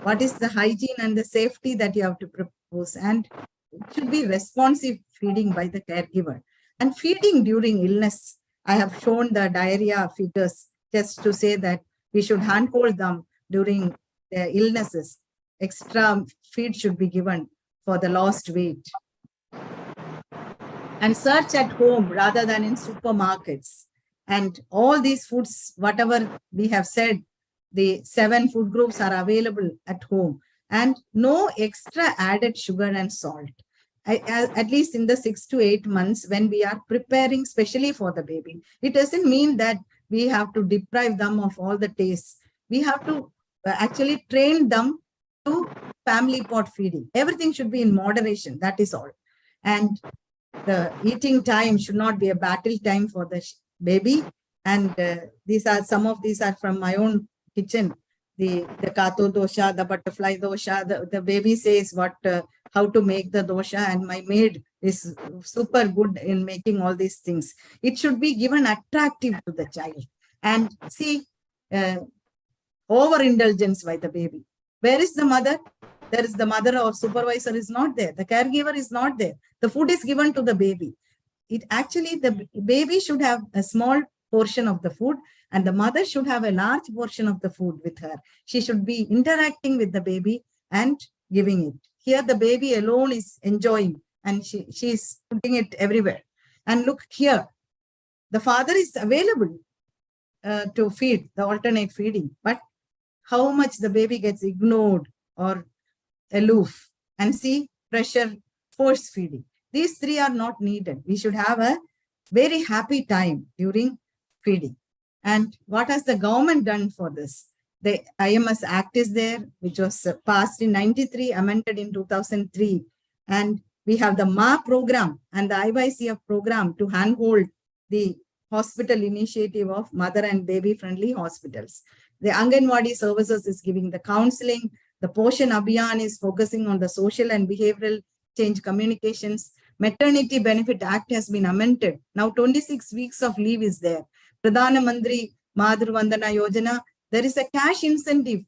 what is the hygiene and the safety that you have to propose. And it should be responsive feeding by the caregiver. And feeding during illness, I have shown the diarrhea figures just to say that we should handhold them during their illnesses. Extra feed should be given for the lost weight. And search at home rather than in supermarkets. And all these foods, whatever we have said, the 7 food groups are available at home, and no extra added sugar and salt. At least in the 6 to 8 months when we are preparing especially for the baby. It doesn't mean that we have to deprive them of all the tastes. We have to actually train them to family pot feeding. Everything should be in moderation, that is all. And the eating time should not be a battle time for the baby. And some of these are from my own kitchen. The kato dosha, the butterfly dosha, the baby says how to make the dosha, and my maid is super good in making all these things. It should be given attractive to the child. And see, overindulgence by the baby. Where is the mother? There is the mother or supervisor is not there. The caregiver is not there. The food is given to the baby. It actually, the baby should have a small portion of the food, and the mother should have a large portion of the food with her. She should be interacting with the baby and giving it. Here the baby alone is enjoying, and she's putting it everywhere. And look here, the father is available to feed, the alternate feeding, but how much the baby gets ignored or aloof. And see, pressure, force feeding. These 3 are not needed. We should have a very happy time during feeding. And what has the government done for this? The IMS Act is there, which was passed in 93, amended in 2003. And we have the MA program and the IYCF program to handhold the hospital initiative of mother and baby friendly hospitals. The Anganwadi services is giving the counseling. The Poshan Abhiyan is focusing on the social and behavioral change communications. Maternity Benefit Act has been amended. Now 26 weeks of leave is there. Pradhana Mantri Madhur Vandana Yojana, there is a cash incentive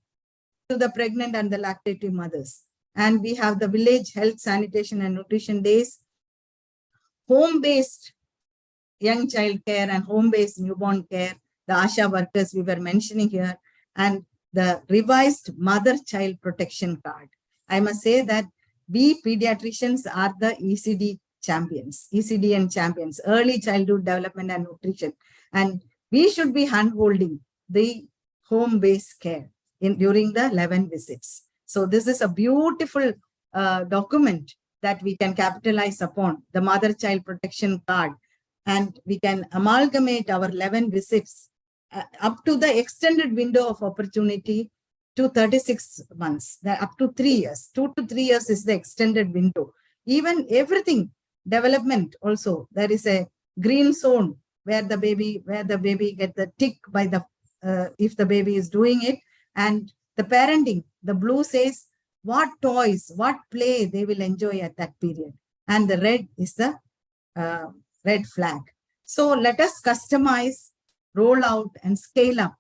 to the pregnant and the lactating mothers. And we have the village health, sanitation and nutrition days. Home-based young child care and home-based newborn care. The ASHA workers we were mentioning here. And the revised mother-child protection card. I must say that we pediatricians are the ECD champions, ECDN champions, early childhood development and nutrition. And we should be hand-holding the home-based care during the 11 visits. So this is a beautiful document that we can capitalize upon, the mother-child protection card. And we can amalgamate our 11 visits up to the extended window of opportunity to 36 months, up to 3 years. 2 to 3 years is the extended window. Even everything, development also, there is a green zone where the baby get the tick by the, if the baby is doing it. And the parenting, the blue says what toys, what play they will enjoy at that period. And the red is the red flag. So let us customize, roll out and scale up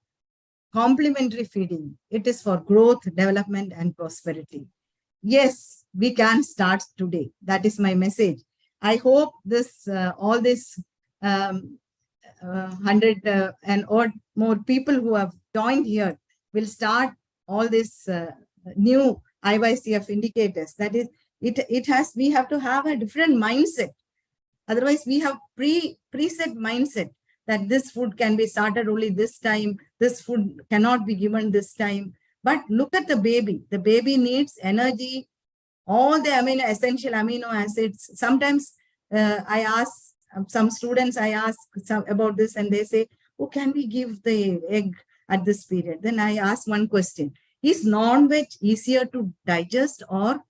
complementary feeding. It is for growth, development and prosperity. Yes, we can start today. That is my message. I hope this, all this 100 and odd more people who have joined here will start all this new IYCF indicators. That is, we have to have a different mindset. Otherwise, we have preset mindset that this food can be started only this time, this food cannot be given this time. But look at the baby. The baby needs energy, all the essential amino acids. Sometimes I ask some students, about this and they say, oh, can we give the egg at this period? Then I ask one question. Is non-veg easier to digest or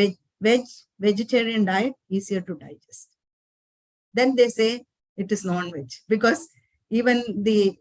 vegetarian diet easier to digest? Then they say it is non-veg, because even the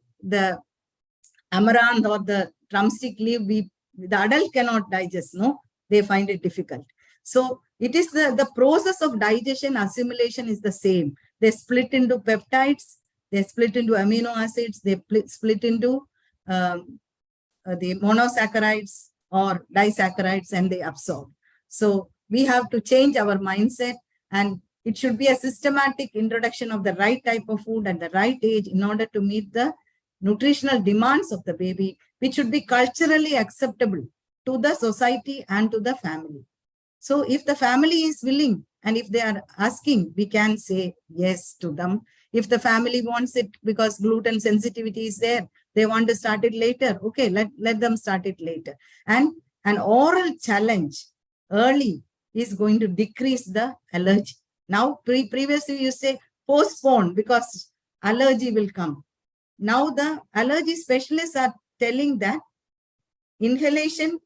amaranth or the drumstick leaf, the adult cannot digest, no? They find it difficult. So it is the process of digestion, assimilation is the same. They split into peptides, They split into amino acids, they split into the monosaccharides or disaccharides, and they absorb. So we have to change our mindset, and it should be a systematic introduction of the right type of food at the right age in order to meet the nutritional demands of the baby, which should be culturally acceptable to the society and to the family. So if the family is willing and if they are asking, we can say yes to them. If the family wants it because gluten sensitivity is there, they want to start it later. Okay, let them start it later. And an oral challenge early is going to decrease the allergy. Now, previously you say postpone because allergy will come. Now the allergy specialists are telling that inhalation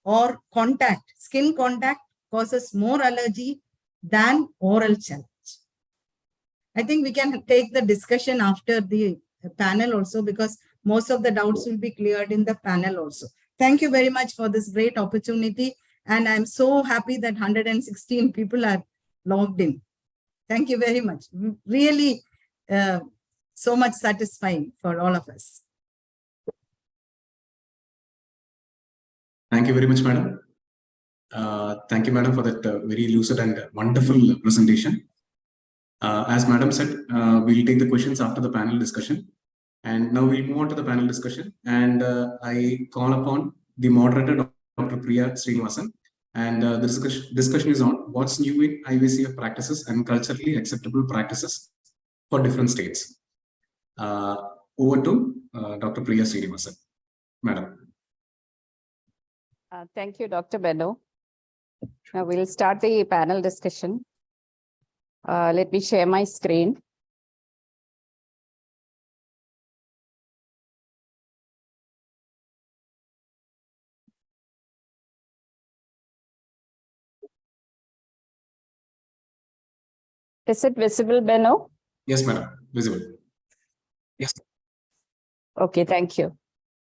or contact, skin contact causes more allergy than oral challenge. I think we can take the discussion after the panel also, because most of the doubts will be cleared in the panel also. Thank you very much for this great opportunity. And I'm so happy that 116 people are logged in. Thank you very much. Really so much satisfying for all of us. Thank you very much, madam. Thank you, madam, for that very lucid and wonderful presentation. As madam said, we'll take the questions after the panel discussion. And now we'll move on to the panel discussion. And I call upon the moderator, Dr. Priya Srinivasan. And the discussion is on what's new in IYCF practices and culturally acceptable practices for different states. Over to Dr. Priya Srinivasan. Madam. Thank you, Dr. Benno. Now we'll start the panel discussion. Let me share my screen. Is it visible, Benno? Yes, madam. Visible. Yes. Okay, thank you.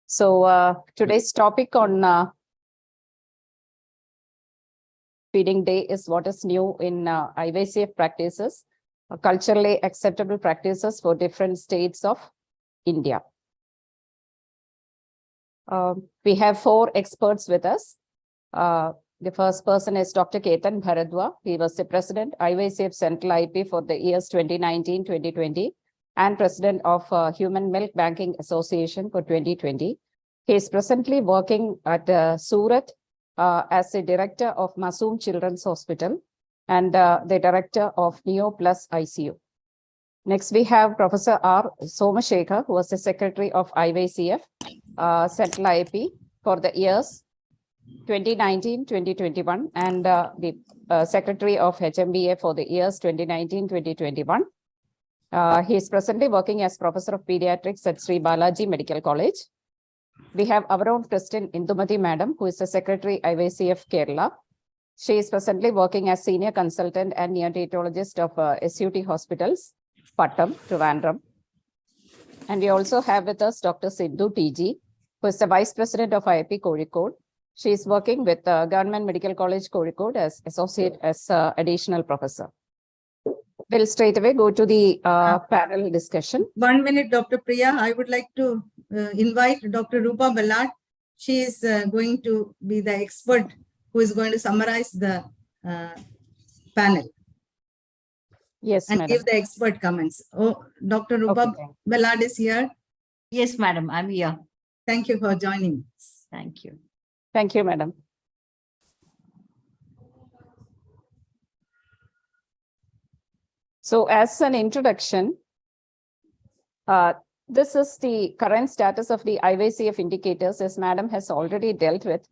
So today's topic on feeding day is what is new in IYCF practices, culturally acceptable practices for different states of India. We have 4 experts with us. The first person is Dr. Ketan Bharadwaj. He was the president IYCF Central IP for the years 2019-2020 and president of Human Milk Banking Association for 2020. He is presently working at Surat as the director of Masoom Children's Hospital and the director of Neo Plus ICU. Next, we have Professor R. Somashekar, who was the secretary of IYCF Central IP for the years 2019-2021 and the secretary of HMBA for the years 2019-2021. He is presently working as professor of pediatrics at Sri Balaji Medical College. We have our own Christine Indumati Madam, who is the secretary IYCF Kerala. She is presently working as senior consultant and neonatologist of SUT Hospitals, Pattam, Trivandrum. And we also have with us Dr. Sindhu TG, who is the vice president of IAP Kozhikode. She is working with Government Medical College Kozhikode as associate as additional professor. We'll straight away go to the panel discussion. 1 minute, Dr. Priya. I would like to invite Dr. Rupa Ballard. She is going to be the expert who is going to summarize the panel. Yes, and madam. give the expert comments. Oh, Dr. Rupa Ballard is here. Yes, madam, I'm here. Thank you for joining us. Thank you. Thank you, madam. So as an introduction, this is the current status of the IYCF indicators, as madam has already dealt with.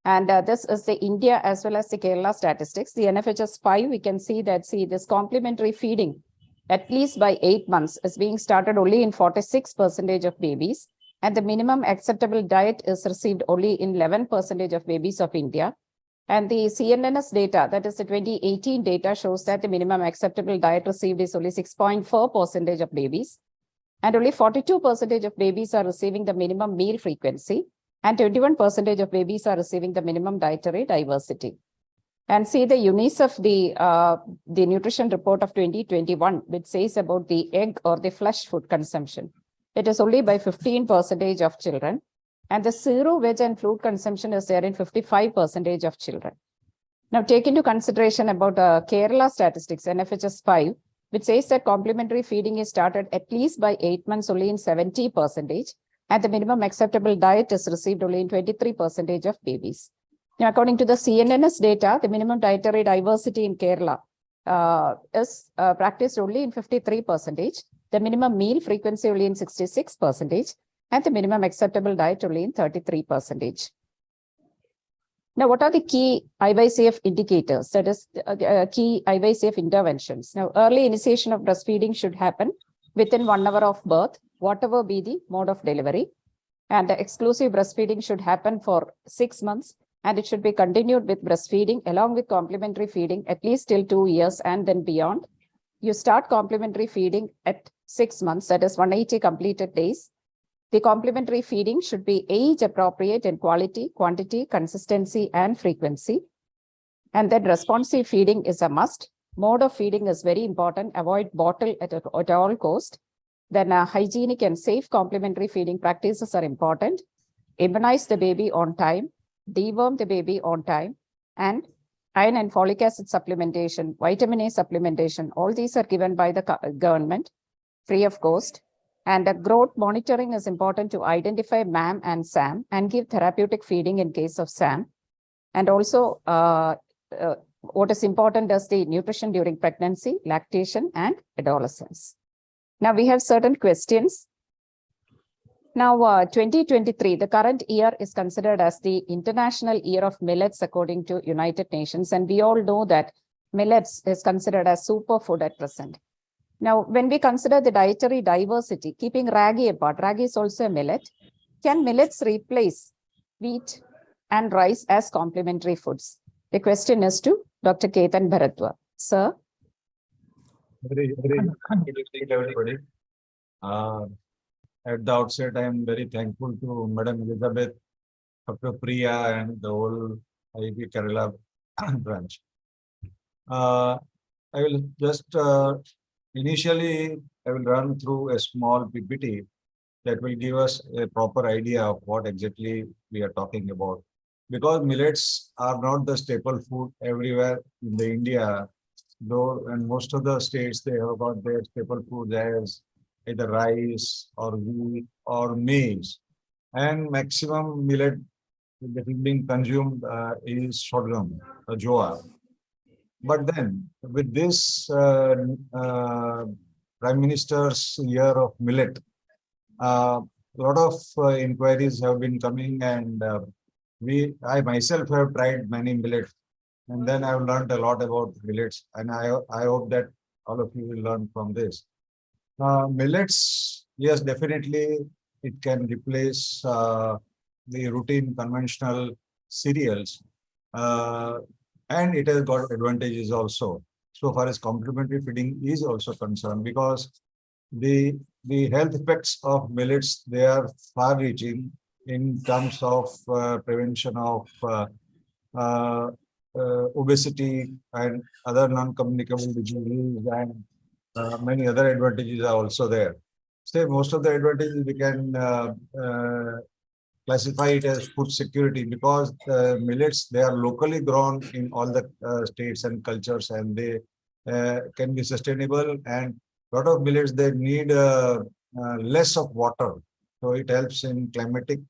And this is the India as well as the Kerala statistics. The NFHS 5, we can see that, this complementary feeding, at least by 8 months, is being started only in 46% of babies. And the minimum acceptable diet is received only in 11% of babies of India. And the CNNS data, that is the 2018 data, shows that the minimum acceptable diet received is only 6.4% of babies. And only 42% of babies are receiving the minimum meal frequency. And 21% of babies are receiving the minimum dietary diversity. and see the UNICEF, the nutrition report of 2021, which says about the egg or the flesh food consumption. It is only by 15% of children, and the zero veg and fruit consumption is there in 55% of children. Now, take into consideration about Kerala statistics, NFHS 5, which says that complementary feeding is started at least by 8 months only in 70%, and the minimum acceptable diet is received only in 23% of babies. Now, according to the CNNS data, the minimum dietary diversity in Kerala is practiced only in 53%, the minimum meal frequency only in 66%, and the minimum acceptable diet only in 33%. Now, what are the key IYCF indicators? That is, key IYCF interventions. Now, early initiation of breastfeeding should happen within 1 hour of birth, whatever be the mode of delivery. And the exclusive breastfeeding should happen for 6 months, and it should be continued with breastfeeding along with complementary feeding at least till 2 years and then beyond. You start complementary feeding at 6 months, that is 180 completed days. The complementary feeding should be age appropriate in quality, quantity, consistency, and frequency. And then responsive feeding is a must. Mode of feeding is very important. Avoid bottle at all cost. Then hygienic and safe complementary feeding practices are important. Immunize the baby on time, deworm the baby on time, and iron and folic acid supplementation, vitamin A supplementation, all these are given by the government free of cost. And the growth monitoring is important to identify MAM and SAM and give therapeutic feeding in case of SAM. And also, what is important is the nutrition during pregnancy, lactation, and adolescence. Now, we have certain questions. Now, 2023, the current year is considered as the International Year of Millets according to United Nations. And we all know that millets is considered as superfood at present. Now, when we consider the dietary diversity, keeping ragi apart, ragi is also a millet. Can millets replace wheat and rice as complementary foods? The question is to Dr. Ketan Bharatwar. Sir. Very good evening, everybody. At the outset, I am very thankful to Madam Elizabeth, Dr. Priya, and the whole IAP Kerala branch. I will just initially, I will run through a small PPT that will give us a proper idea of what exactly we are talking about. Because millets are not the staple food everywhere in the India, though in most of the states they have got their staple food as either rice or wheat or maize. And maximum millet that is being consumed is sorghum, jowar. But then, with this Prime Minister's year of millet, a lot of inquiries have been coming, and I myself have tried many millets, and then I've learned a lot about millets, and I hope that all of you will learn from this. Millets, yes, definitely, it can replace the routine conventional cereals. And it has got advantages also, so far as complementary feeding is also concerned, because the health effects of millets, they are far-reaching in terms of prevention of obesity and other non-communicable diseases, and many other advantages are also there. Say most of the advantages we can classify it as food security, because millets, they are locally grown in all the states and cultures, and they can be sustainable, and a lot of millets, they need less of water, so it helps in climatic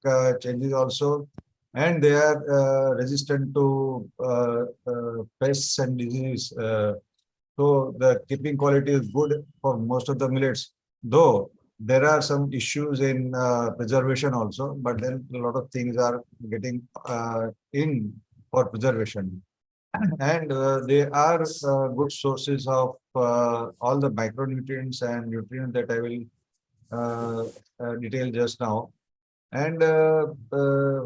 changes also, and they are resistant to pests and disease, so the keeping quality is good for most of the millets, though there are some issues in preservation also, but then a lot of things are getting in for preservation. And they are good sources of all the micronutrients and nutrients that I will detail just now. And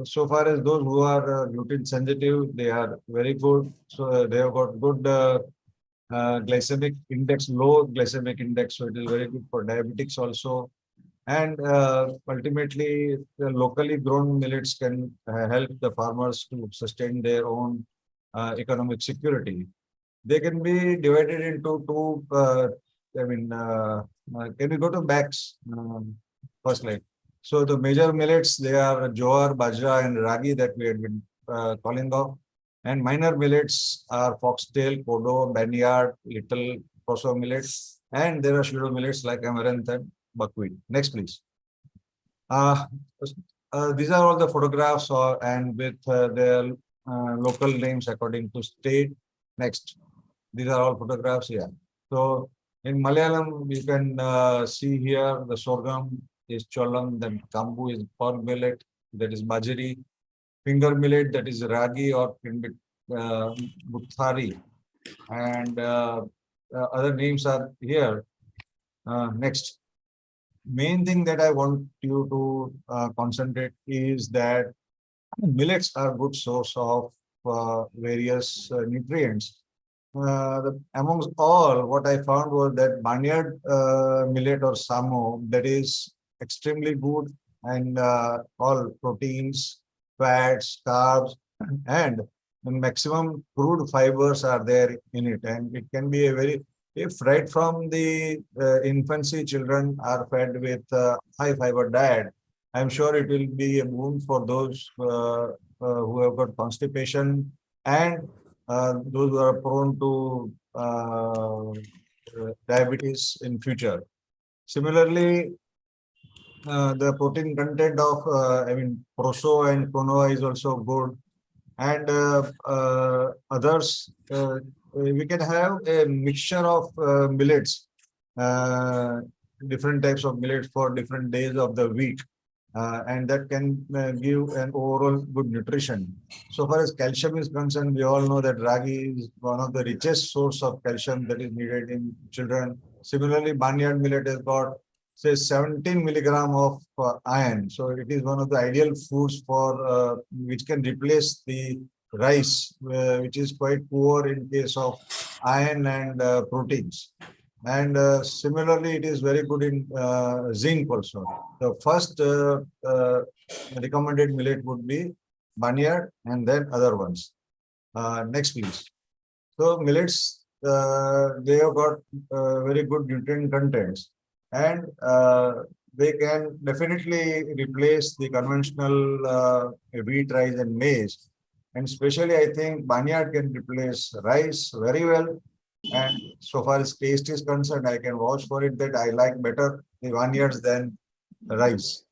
so far as those who are gluten sensitive, they are very good. So they have got good glycemic index, low glycemic index, so it is very good for diabetics also. And ultimately, the locally grown millets can help the farmers to sustain their own economic security. They can be divided into two. Can we go to backs first slide? So the major millets, they are jowar, bajra, and ragi that we had been calling of. And minor millets are foxtail, kodo, barnyard, little proso millets, and there are pseudo millets like amaranth and buckwheat. Next, please. These are all the photographs and with their local names according to state. Next. These are all photographs here. So in Malayalam, you can see here the sorghum is cholam, then kambu is pork millet, that is bajri, finger millet, that is ragi or buthari, and other names are here. Next. Main thing that I want you to concentrate is that millets are good source of various nutrients. Amongst all, what I found was that barnyard millet or samo, that is extremely good, and all proteins, fats, carbs, and the maximum crude fibers are there in it, and it can be a very, if right from the infancy children are fed with high fiber diet, I'm sure it will be a boon for those who have got constipation and those who are prone to diabetes in future. Similarly, the protein content of, proso and quinoa is also good, and others. We can have a mixture of millets, different types of millets for different days of the week. And that can give an overall good nutrition. So far as calcium is concerned, we all know that ragi is one of the richest source of calcium that is needed in children. Similarly, barnyard millet has got, say, 17 milligram of iron. So it is one of the ideal foods for which can replace the rice, which is quite poor in case of iron and proteins. And similarly, it is very good in zinc also. The first recommended millet would be barnyard and then other ones. Next, please. So millets, they have got very good nutrient contents, and they can definitely replace the conventional wheat, rice, and maize. And especially, I think barnyard can replace rice very well. And so far as taste is concerned, I can vouch for it that I like better the barnyards than rice.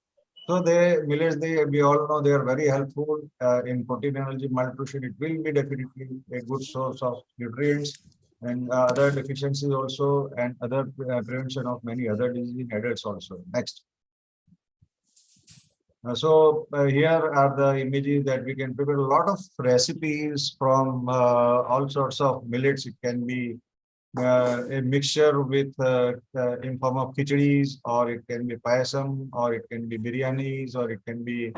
So millets, we all know they are very helpful in protein, energy, malnutrition. It will be definitely a good source of nutrients and other deficiencies also, and other prevention of many other diseases in adults also. Next. Here are the images that we can prepare a lot of recipes from all sorts of millets. It can be a mixture with in form of khichdis, or it can be payasam, or it can be biryanis, or it can be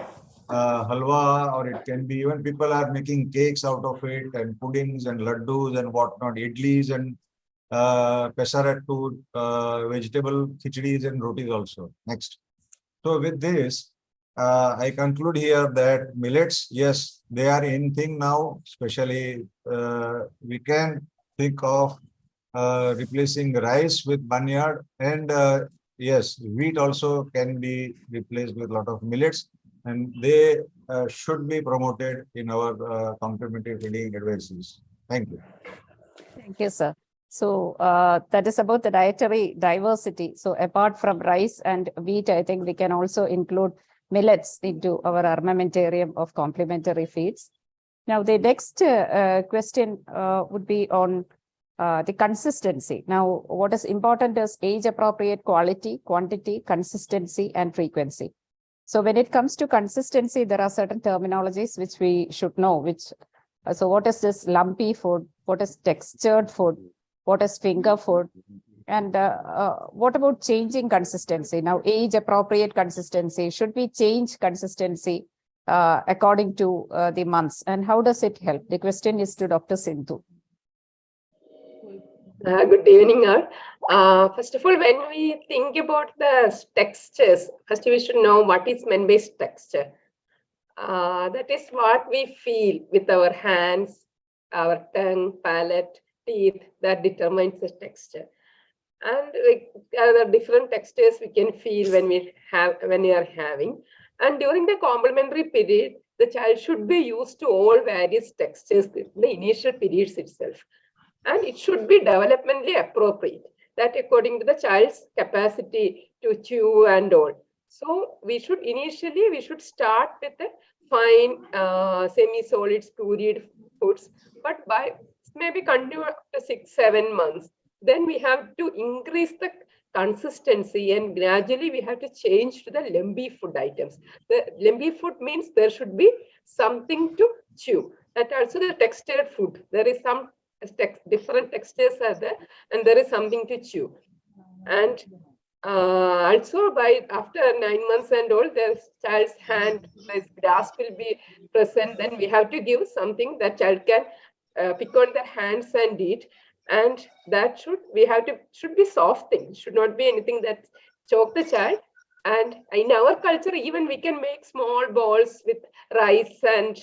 halwa, or it can be even people are making cakes out of it, and puddings and laddus and whatnot, idlis and pesarattu, vegetable khichdis and rotis also. Next. So with this, I conclude here that millets, yes, they are in thing now. Especially, we can think of replacing rice with barnyard, and yes, wheat also can be replaced with a lot of millets, and they should be promoted in our complementary feeding advices. Thank you. Thank you, sir. So that is about the dietary diversity. So apart from rice and wheat, I think we can also include millets into our armamentarium of complementary feeds. Now, the next question would be on the consistency. Now, what is important is age-appropriate quality, quantity, consistency, and frequency. So when it comes to consistency, there are certain terminologies which we should know. So what is this lumpy food? What is textured food? What is finger food? And what about changing consistency? Now, age-appropriate consistency, should we change consistency according to the months? And how does it help? The question is to Dr. Sindhu. Good evening, all. First of all, when we think about the textures, first we should know what is membrane texture. That is what we feel with our hands, our tongue, palate, teeth that determines the texture. And there are different textures we can feel when we are having. And during the complementary period, the child should be used to all various textures in the initial periods itself. And it should be developmentally appropriate, that according to the child's capacity to chew and all. So we should start with the fine semi-solid pureed foods, but by maybe continue up to 6-7 months. Then we have to increase the consistency and gradually we have to change to the lumpy food items. The lumpy food means there should be something to chew. That also the textured food. There is some different textures are there and there is something to chew. And also by after 9 months and all, the child's hand, this grasp will be present. Then we have to give something that child can pick on their hands and eat. And that should be soft thing, should not be anything that choke the child. And in our culture, even we can make small balls with rice and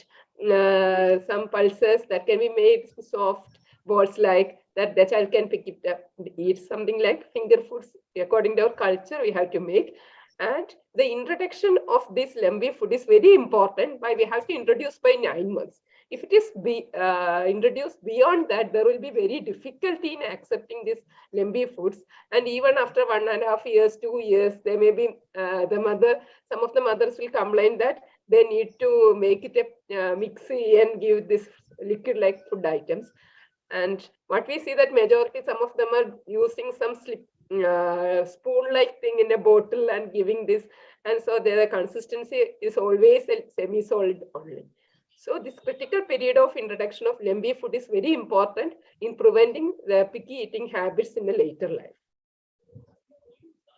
some pulses that can be made soft balls like that the child can pick it up and eat, something like finger foods. According to our culture, we have to make. And the introduction of this lumpy food is very important. By we have to introduce by 9 months. If it is introduced beyond that, there will be very difficulty in accepting these lumpy foods. And even after 1.5 years, 2 years, there may be some of the mothers will complain that they need to make it a mixie and give this liquid-like food items. And what we see that majority, some of them are using some spoon-like thing in a bottle and giving this. And so their consistency is always semi-solid only. So this critical period of introduction of lumpy food is very important in preventing the picky eating habits in the later life.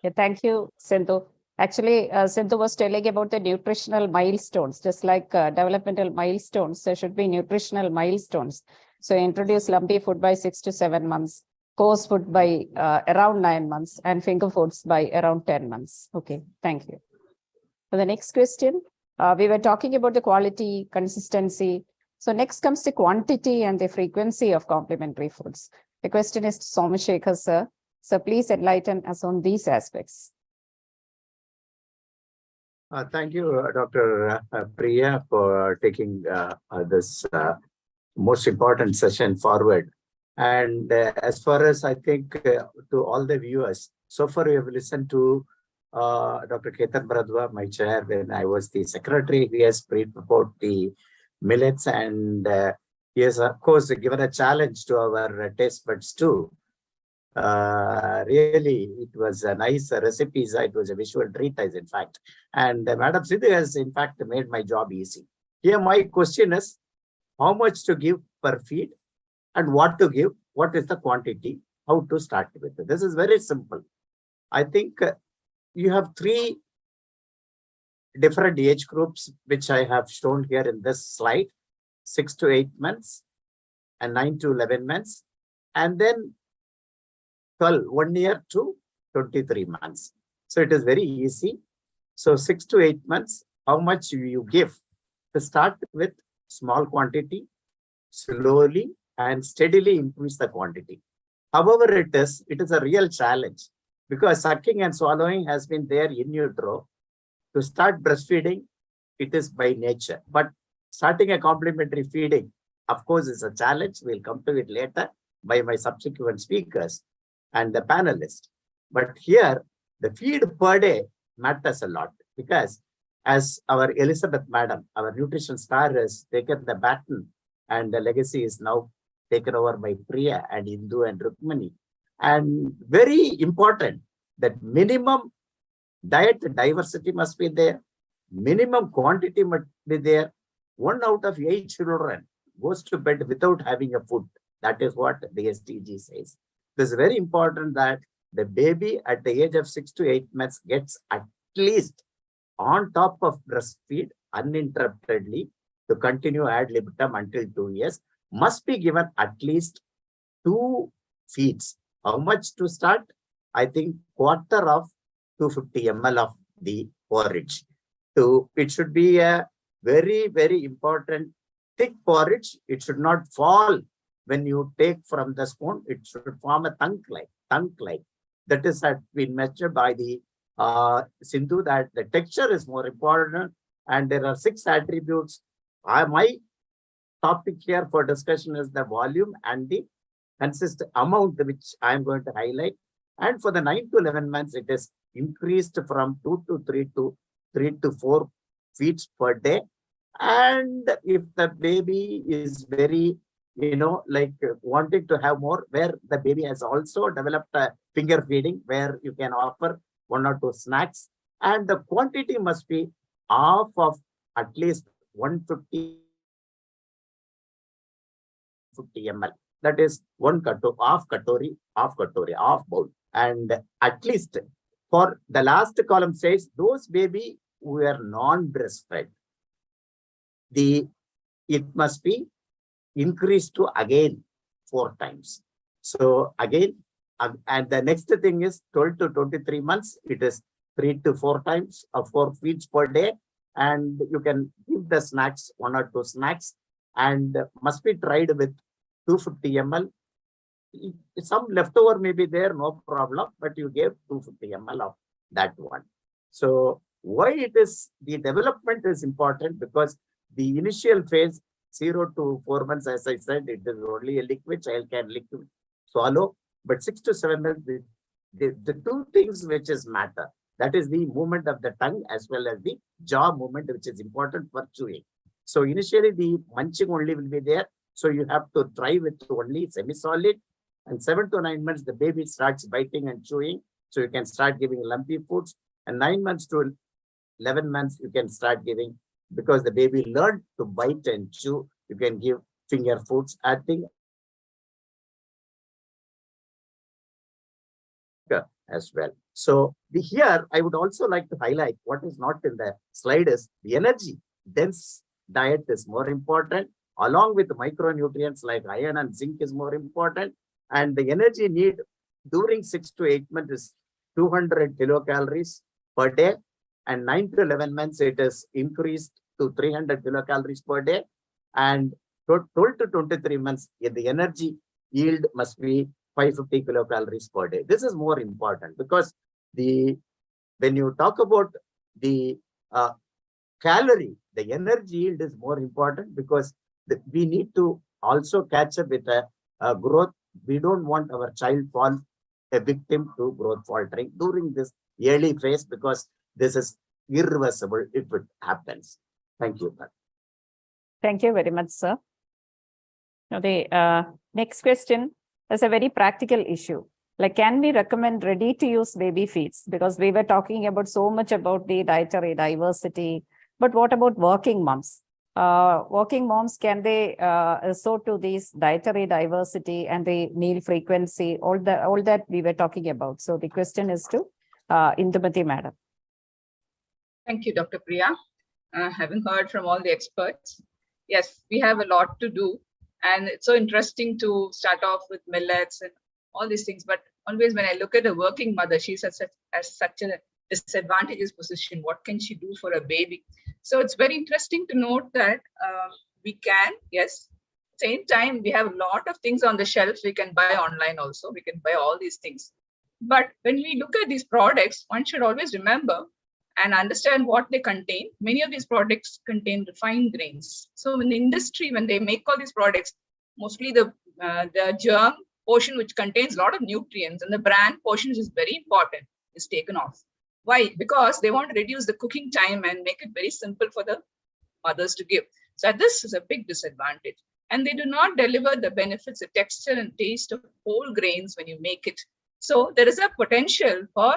Yeah, thank you, Sindhu. Actually, Sindhu was telling about the nutritional milestones, just like developmental milestones, there should be nutritional milestones. So introduce lumpy food by 6 to 7 months, coarse food by around 9 months, and finger foods by around 10 months. Okay, thank you. For the next question, we were talking about the quality, consistency. So next comes the quantity and the frequency of complementary foods. The question is to Somashekar, sir. So please enlighten us on these aspects. Thank you, Dr. Priya, for taking this most important session forward. And as far as I think to all the viewers, so far we have listened to Dr. Ketan Bharadwaj, my chair, when I was the secretary. He has briefed about the millets, and he has, of course, given a challenge to our taste buds too. Really, it was a nice recipes. It was a visual treat, in fact. And Madam Sindhu has, in fact, made my job easy. Here, my question is, how much to give per feed and what to give? What is the quantity? How to start with it? This is very simple. I think you have 3 different age groups, which I have shown here in this slide, 6 to 8 months and 9 to 11 months, and then 1 year to 23 months. So it is very easy. So 6 to 8 months, how much you give? To start with small quantity, slowly and steadily increase the quantity. However, it is a real challenge because sucking and swallowing has been there in utero. To start breastfeeding, it is by nature. But starting a complementary feeding, of course, is a challenge. We'll come to it later by my subsequent speakers and the panelists. But here, the feed per day matters a lot because as our Elizabeth Madam, our nutrition star, has taken the baton and the legacy is now taken over by Priya and Indu and Rukmani. And very important that minimum diet diversity must be there. Minimum quantity must be there. 1 out of 8 children goes to bed without having a food. That is what the SDG says. It is very important that the baby at the age of 6 to 8 months gets at least on top of breastfeed uninterruptedly to continue ad libitum until 2 years, must be given at least 2 feeds. How much to start? I think quarter of 250 ml of the porridge. So it should be a very, very important thick porridge. It should not fall when you take from the spoon. It should form a tongue-like. That is had been measured by the Sindhu, that the texture is more important, and there are 6 attributes. My topic here for discussion is the volume and the consistent amount, which I am going to highlight. And for the 9 to 11 months, it is increased from 2 to 3 to 4 feet per day. And if the baby is very, wanting to have more, where the baby has also developed a finger feeding, where you can offer 1 or 2 snacks, and the quantity must be half of at least 150 ml. That is 1 half bowl. And at least for the last column says those baby who are non-breastfed, it must be increased to again 4 times. So again, and the next thing is 12 to 23 months, it is 3 to 4 times of 4 feeds per day. And you can give the snacks, 1 or 2 snacks, and must be tried with 250 ml. Some leftover may be there, no problem, but you gave 250 ml of that one. So why it is, the development is important, because the initial phase 0 to 4 months, as I said, it is only a liquid, child can liquid swallow, but 6 to 7 months, the 2 things which is matter, that is the movement of the tongue as well as the jaw movement, which is important for chewing. So initially the munching only will be there. So you have to try with only semi-solid, and 7 to 9 months, the baby starts biting and chewing. So you can start giving lumpy foods, and 9 months to 11 months, you can start giving, because the baby learned to bite and chew, you can give finger foods. I think as well. So here I would also like to highlight what is not in the slide is the energy dense diet is more important, along with the micronutrients like iron and zinc is more important. And the energy need during 6 to 8 months is 200 kilocalories per day, and 9 to 11 months it is increased to 300 kilocalories per day, and 12 to 23 months the energy yield must be 550 kilocalories per day. This is more important, because when you talk about the calorie, the energy yield is more important, because we need to also catch up with a growth. We don't want our child fall a victim to growth faltering during this early phase, because this is irreversible if it happens. Thank you. Thank you very much, sir. Now, the next question is a very practical issue. Like, can we recommend ready-to-use baby feeds? Because we were talking about so much about the dietary diversity, but what about working moms? Working moms, can they resort to these dietary diversity and the meal frequency, all that we were talking about? So the question is to Indumati Madam. Thank you, Dr. Priya. Having heard from all the experts, yes, we have a lot to do. And it's so interesting to start off with millets and all these things. But always when I look at a working mother, she's at such a disadvantageous position. What can she do for a baby? So it's very interesting to note that we can, yes, same time, we have a lot of things on the shelves. We can buy online also. We can buy all these things. But when we look at these products, one should always remember and understand what they contain. Many of these products contain refined grains. So in the industry, when they make all these products, mostly the germ portion, which contains a lot of nutrients, and the bran portion, which is very important, is taken off. Why? Because they want to reduce the cooking time and make it very simple for the mothers to give. So this is a big disadvantage. And they do not deliver the benefits, the texture and taste of whole grains when you make it. So there is a potential for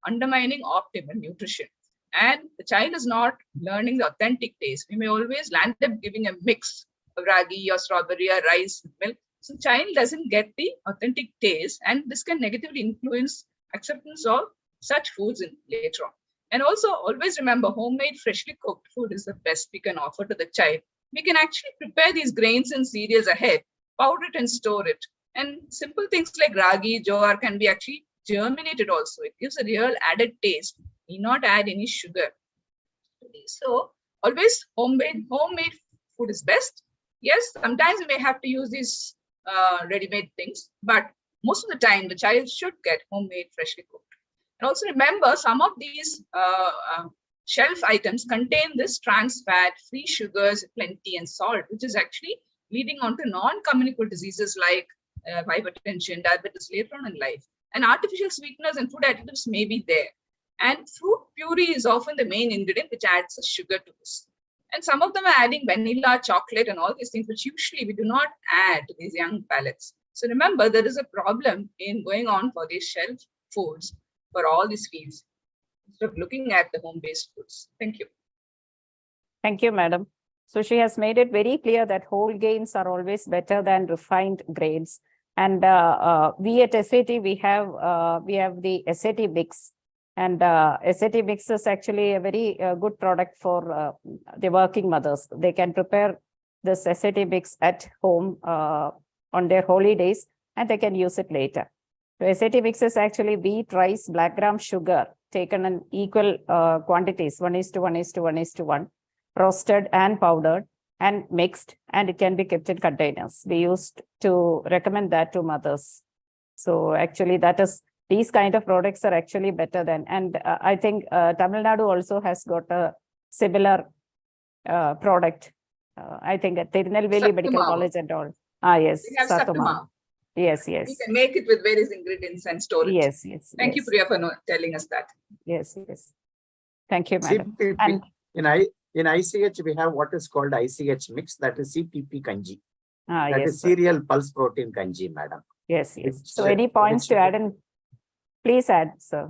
undermining optimal nutrition. And the child is not learning the authentic taste. We may always land up giving a mix of ragi or strawberry or rice milk. So child doesn't get the authentic taste, and this can negatively influence acceptance of such foods later on. And also always remember, homemade freshly cooked food is the best we can offer to the child. We can actually prepare these grains and cereals ahead, powder it and store it. And simple things like ragi, jowar can be actually germinated also. It gives a real added taste. Need not add any sugar. So always homemade food is best. Yes, sometimes we may have to use these ready-made things, but most of the time the child should get homemade, freshly cooked. And also remember, some of these shelf items contain this trans fat, free sugars, plenty, and salt, which is actually leading on to non-communicable diseases like hypertension, diabetes later on in life. And artificial sweeteners and food additives may be there. And fruit puree is often the main ingredient which adds a sugar to this. And some of them are adding vanilla, chocolate, and all these things, which usually we do not add to these young palates. So remember, there is a problem in going on for these shelf foods for all these fields, instead of looking at the home-based foods. Thank you. Thank you, madam. So she has made it very clear that whole grains are always better than refined grains. And we at SAT, we have the SAT mix. And SAT mix is actually a very good product for the working mothers. They can prepare this SAT mix at home on their holidays, and they can use it later. So SAT mix is actually wheat, rice, black gram sugar taken in equal quantities, 1:1:1:1, roasted and powdered and mixed, and it can be kept in containers. We used to recommend that to mothers. So actually that is, these kind of products are actually better than, and I think Tamil Nadu also has got a similar product. I think at Tirunelveli Medical College and all. Ah, yes. We have Satuma. Yes, yes. We can make it with various ingredients and store it. Yes, yes. Thank you, Priya, for telling us that. Yes, yes. Thank you, madam. CPP, And in ICH, we have what is called ICH mix, that is CPP kanji. That yes, is cereal pulse protein kanji, madam. yes, yes. Which, So any points to add in? Please add, sir.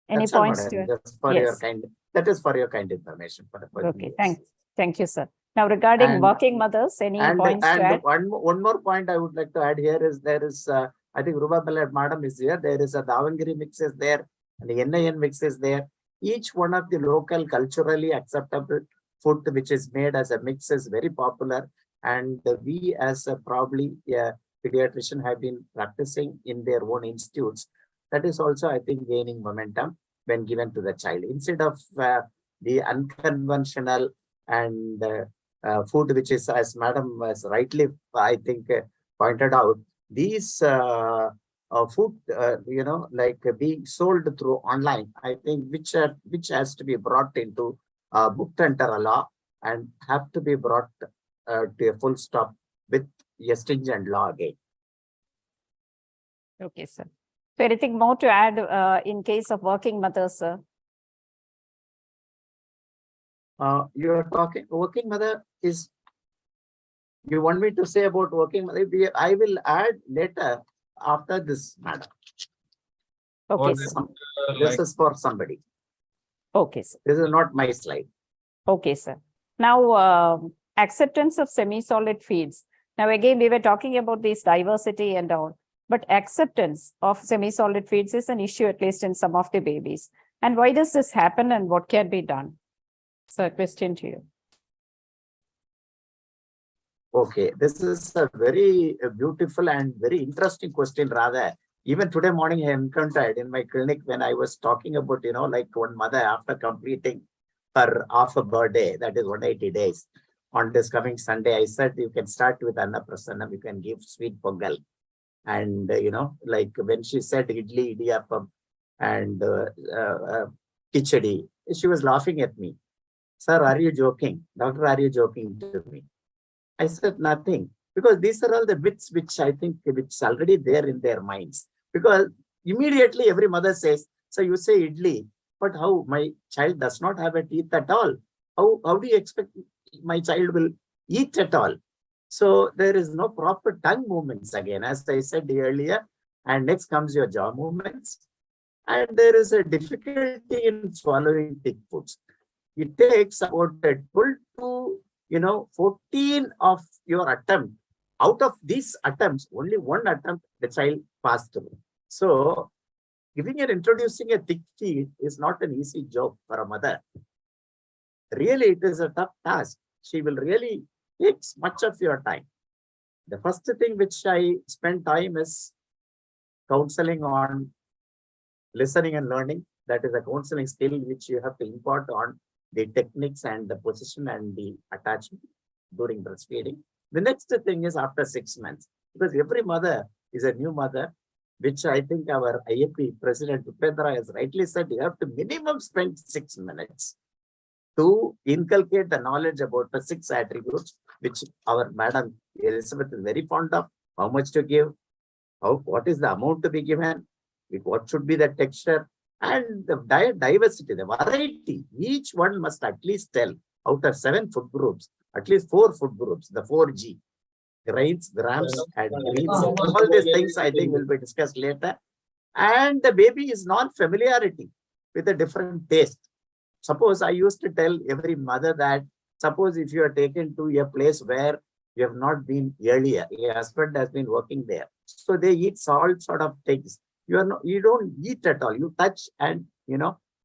Any That's all, points to madam. add? Just for your Yes. kind, that is for your kind information. Okay, thank you, sir. Now regarding And- working mothers, any points to add? one more point I would like to add here is there is, I think Ruba Ballad madam is here. There is a Davangiri mix is there, and the NIN mix is there. Each one of the local culturally acceptable food which is made as a mix is very popular. And we as a probably pediatrician have been practicing in their own institutes. That is also, I think, gaining momentum when given to the child. Instead of the unconventional and food, which is, as madam was rightly, I think, pointed out, these food, like being sold through online, I think, which has to be brought into book tender law and have to be brought to a full stop with a stringent law again. Okay, sir. So anything more to add in case of working mothers, sir? You are talking working mother is, you want me to say about working mother? I will add later after this, madam. Okay, Or sir. This is for somebody. Okay, sir. This is not my slide. Okay, sir. Now, acceptance of semi-solid feeds. Now, again, we were talking about this diversity and all, but acceptance of semi-solid feeds is an issue, at least in some of the babies. And why does this happen and what can be done? Sir, question to you. Okay, this is a very beautiful and very interesting question rather. Even today morning I encountered in my clinic when I was talking about, like one mother after completing her half a birthday, that is 180 days. On this coming Sunday, I said, you can start with Annaprasanam, you can give sweet pongal. And, like when she said idli, idiyappam and khichdi, she was laughing at me. Sir, are you joking? Doctor, are you joking to me? I said nothing, because these are all the myths which I think which is already there in their minds. Because immediately every mother says, so you say idli, but how my child does not have a teeth at all? How do you expect my child will eat at all? So there is no proper tongue movements again, as I said earlier. And next comes your jaw movements. And there is a difficulty in swallowing thick foods. It takes about 12 to 14 of your attempt. Out of these attempts, only one attempt the child passed through. So giving and introducing a thick feed is not an easy job for a mother. Really, it is a tough task. She will really take much of your time. The first thing which I spend time is counseling on listening and learning. That is a counseling skill which you have to impart on the techniques and the position and the attachment during breastfeeding. The next thing is after 6 months, because every mother is a new mother, which I think our IAP President Upendra has rightly said, you have to minimum spend 6 minutes to inculcate the knowledge about the 6 attributes, which our Madam Elizabeth is very fond of. How much to give, what is the amount to be given, what should be the texture, and the diversity, the variety. Each one must at least tell out of 7 food groups, at least 4 food groups, the 4G, grains, grams, and greens. All these things I think will be discussed later. And the baby is non-familiarity with a different taste. Suppose I used to tell every mother that, suppose if you are taken to a place where you have not been earlier, your husband has been working there, so they eat salt sort of things. You don't eat at all. You touch and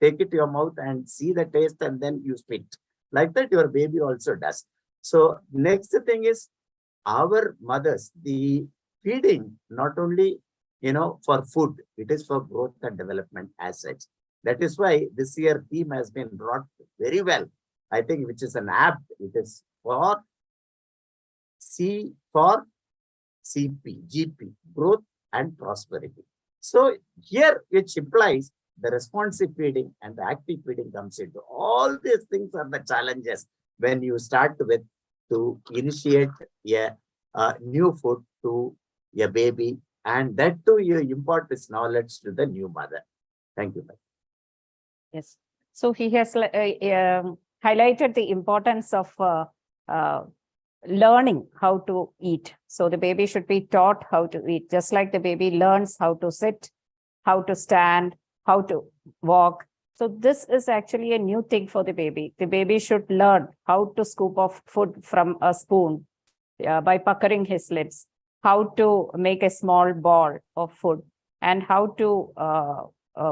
take it to your mouth and see the taste, and then you spit. Like that, your baby also does. So next thing is our mothers, the feeding, not only for food, it is for growth and development as such. That is why this year theme has been brought very well, I think, which is an apt. It is for C for CP, GP, growth and prosperity. So here, which implies the responsive feeding and the active feeding comes into. All these things are the challenges when you start with to initiate a new food to a baby, and that too you impart this knowledge to the new mother. Thank you. Yes. So he has highlighted the importance of learning how to eat. So the baby should be taught how to eat, just like the baby learns how to sit, how to stand, how to walk. So this is actually a new thing for the baby. The baby should learn how to scoop off food from a spoon by puckering his lips, how to make a small ball of food, and how to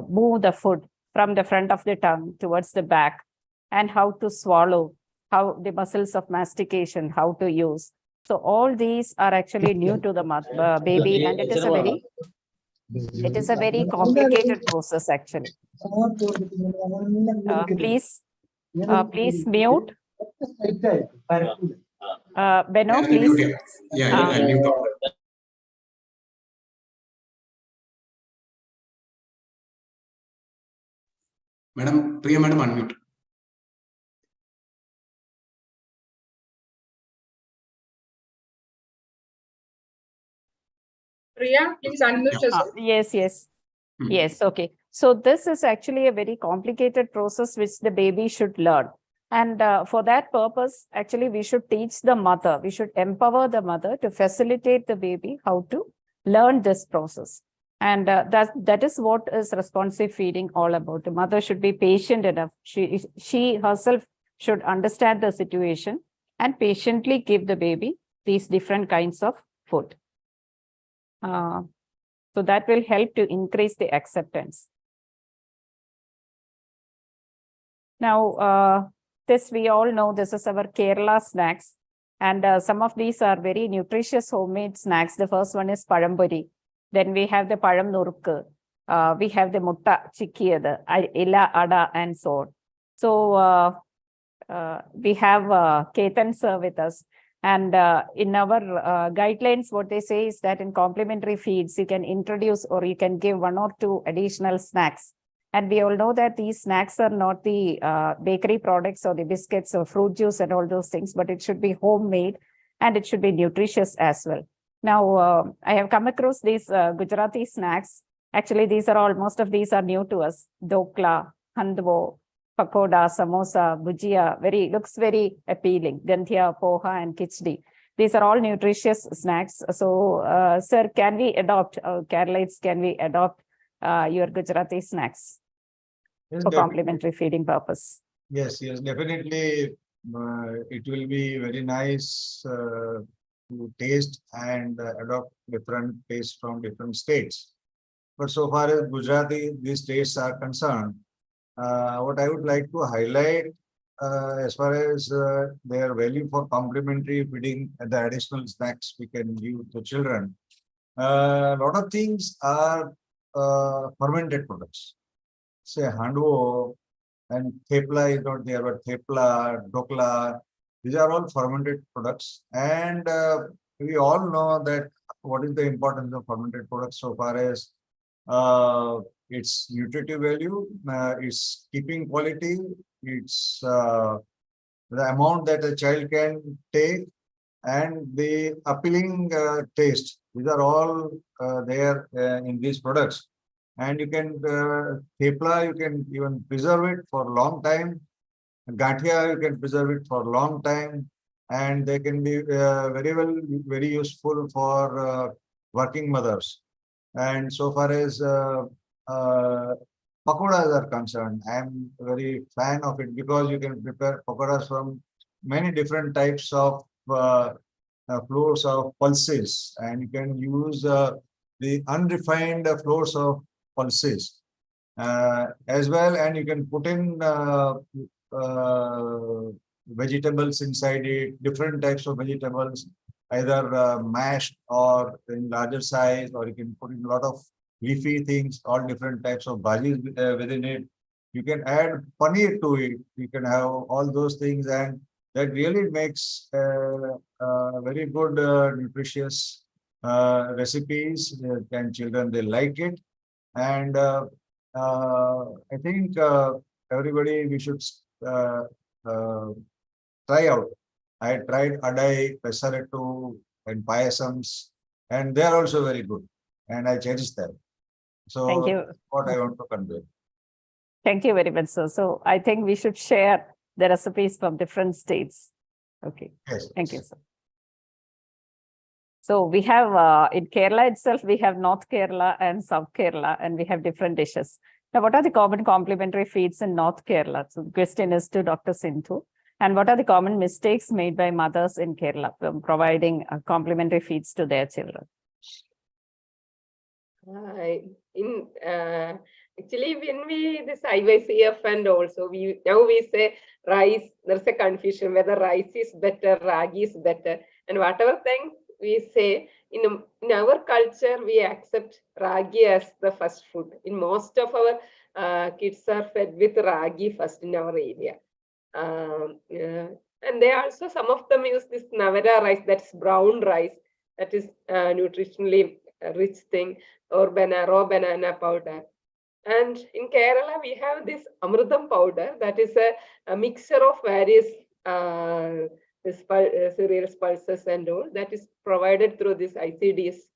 move the food from the front of the tongue towards the back, and how to swallow, how the muscles of mastication, how to use. So all these are actually new to the baby, and it is a very complicated process actually. Please mute. Beno, please. I'll mute all. Madam, Priya Madam, unmute. Priya, please unmute yourself. Yes, okay. So this is actually a very complicated process which the baby should learn. And for that purpose, actually, we should teach the mother. We should empower the mother to facilitate the baby how to learn this process. And that is what is responsive feeding all about. The mother should be patient enough. She herself should understand the situation and patiently give the baby these different kinds of food. So that will help to increase the acceptance. Now, this we all know, this is our Kerala snacks. And some of these are very nutritious homemade snacks. The first one is Pazhampuri. Then we have the Pazham Nurukku. We have the Mutta Chikkiyathu, Ila Ada, and so on. So we have Ketan sir with us. And in our guidelines, what they say is that in complementary feeds, you can introduce or you can give 1 or 2 additional snacks. And we all know that these snacks are not the bakery products or the biscuits or fruit juice and all those things, but it should be homemade and it should be nutritious as well. Now, I have come across these Gujarati snacks. Actually, most of these are new to us. Dokla, handwo, pakoda, samosa, bhujia, looks very appealing. Ganthia, poha, and khichdi. These are all nutritious snacks. So, sir, can we adopt, Keralites, can we adopt your Gujarati snacks for complementary feeding purpose? Yes, definitely. It will be very nice to taste and adopt different tastes from different states. But so far as Gujarati, these states are concerned, what I would like to highlight as far as their value for complementary feeding and the additional snacks we can give to children. A lot of things are fermented products. Say handwo and thepla is not there, but thepla, dokla, these are all fermented products. And we all know that what is the importance of fermented products so far as its nutritive value, its keeping quality, its the amount that a child can take, and the appealing taste. These are all there in these products. And you can thepla, you can even preserve it for a long time. Gathia, you can preserve it for a long time, and they can be very useful for working mothers. And so far as pakoras are concerned, I am very fan of it because you can prepare pakoras from many different types of flours of pulses, and you can use the unrefined flours of pulses as well, and you can put in vegetables inside it, different types of vegetables, either mashed or in larger size, or you can put in a lot of leafy things, all different types of bhajis within it. You can add paneer to it. You can have all those things, and that really makes very good nutritious recipes, and children, they like it. And I think everybody, we should try out. I tried adai, pesarettu, and payasams, and they are also very good, and I cherish them. So Thank you. what I want to convey. Thank you very much, sir. So I think we should share the recipes from different states. Okay. Yes. Thank you, sir. So we have in Kerala itself, we have North Kerala and South Kerala, and we have different dishes. Now, what are the common complementary feeds in North Kerala? So the question is to Dr. Sindhu. And what are the common mistakes made by mothers in Kerala from providing complementary feeds to their children? Actually, when we this IYCF and also now we say rice, there's a confusion whether rice is better, ragi is better, and whatever thing we say in our culture, we accept ragi as the first food. In most of our kids are fed with ragi first in our area. And they also, some of them use this navara rice, that's brown rice, that is nutritionally rich thing, or raw banana powder. And in Kerala, we have this amrutam powder, that is a mixture of various cereals, pulses and all, that is provided through this ICDs,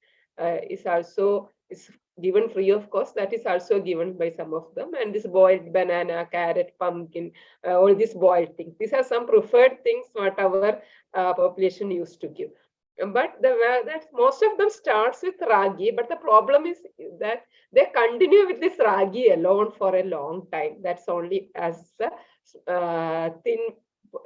is given free of cost. That is also given by some of them. And this boiled banana, carrot, pumpkin, all these boiled things. These are some preferred things what our population used to give. But that most of them starts with ragi, but the problem is that they continue with this ragi alone for a long time. That's only as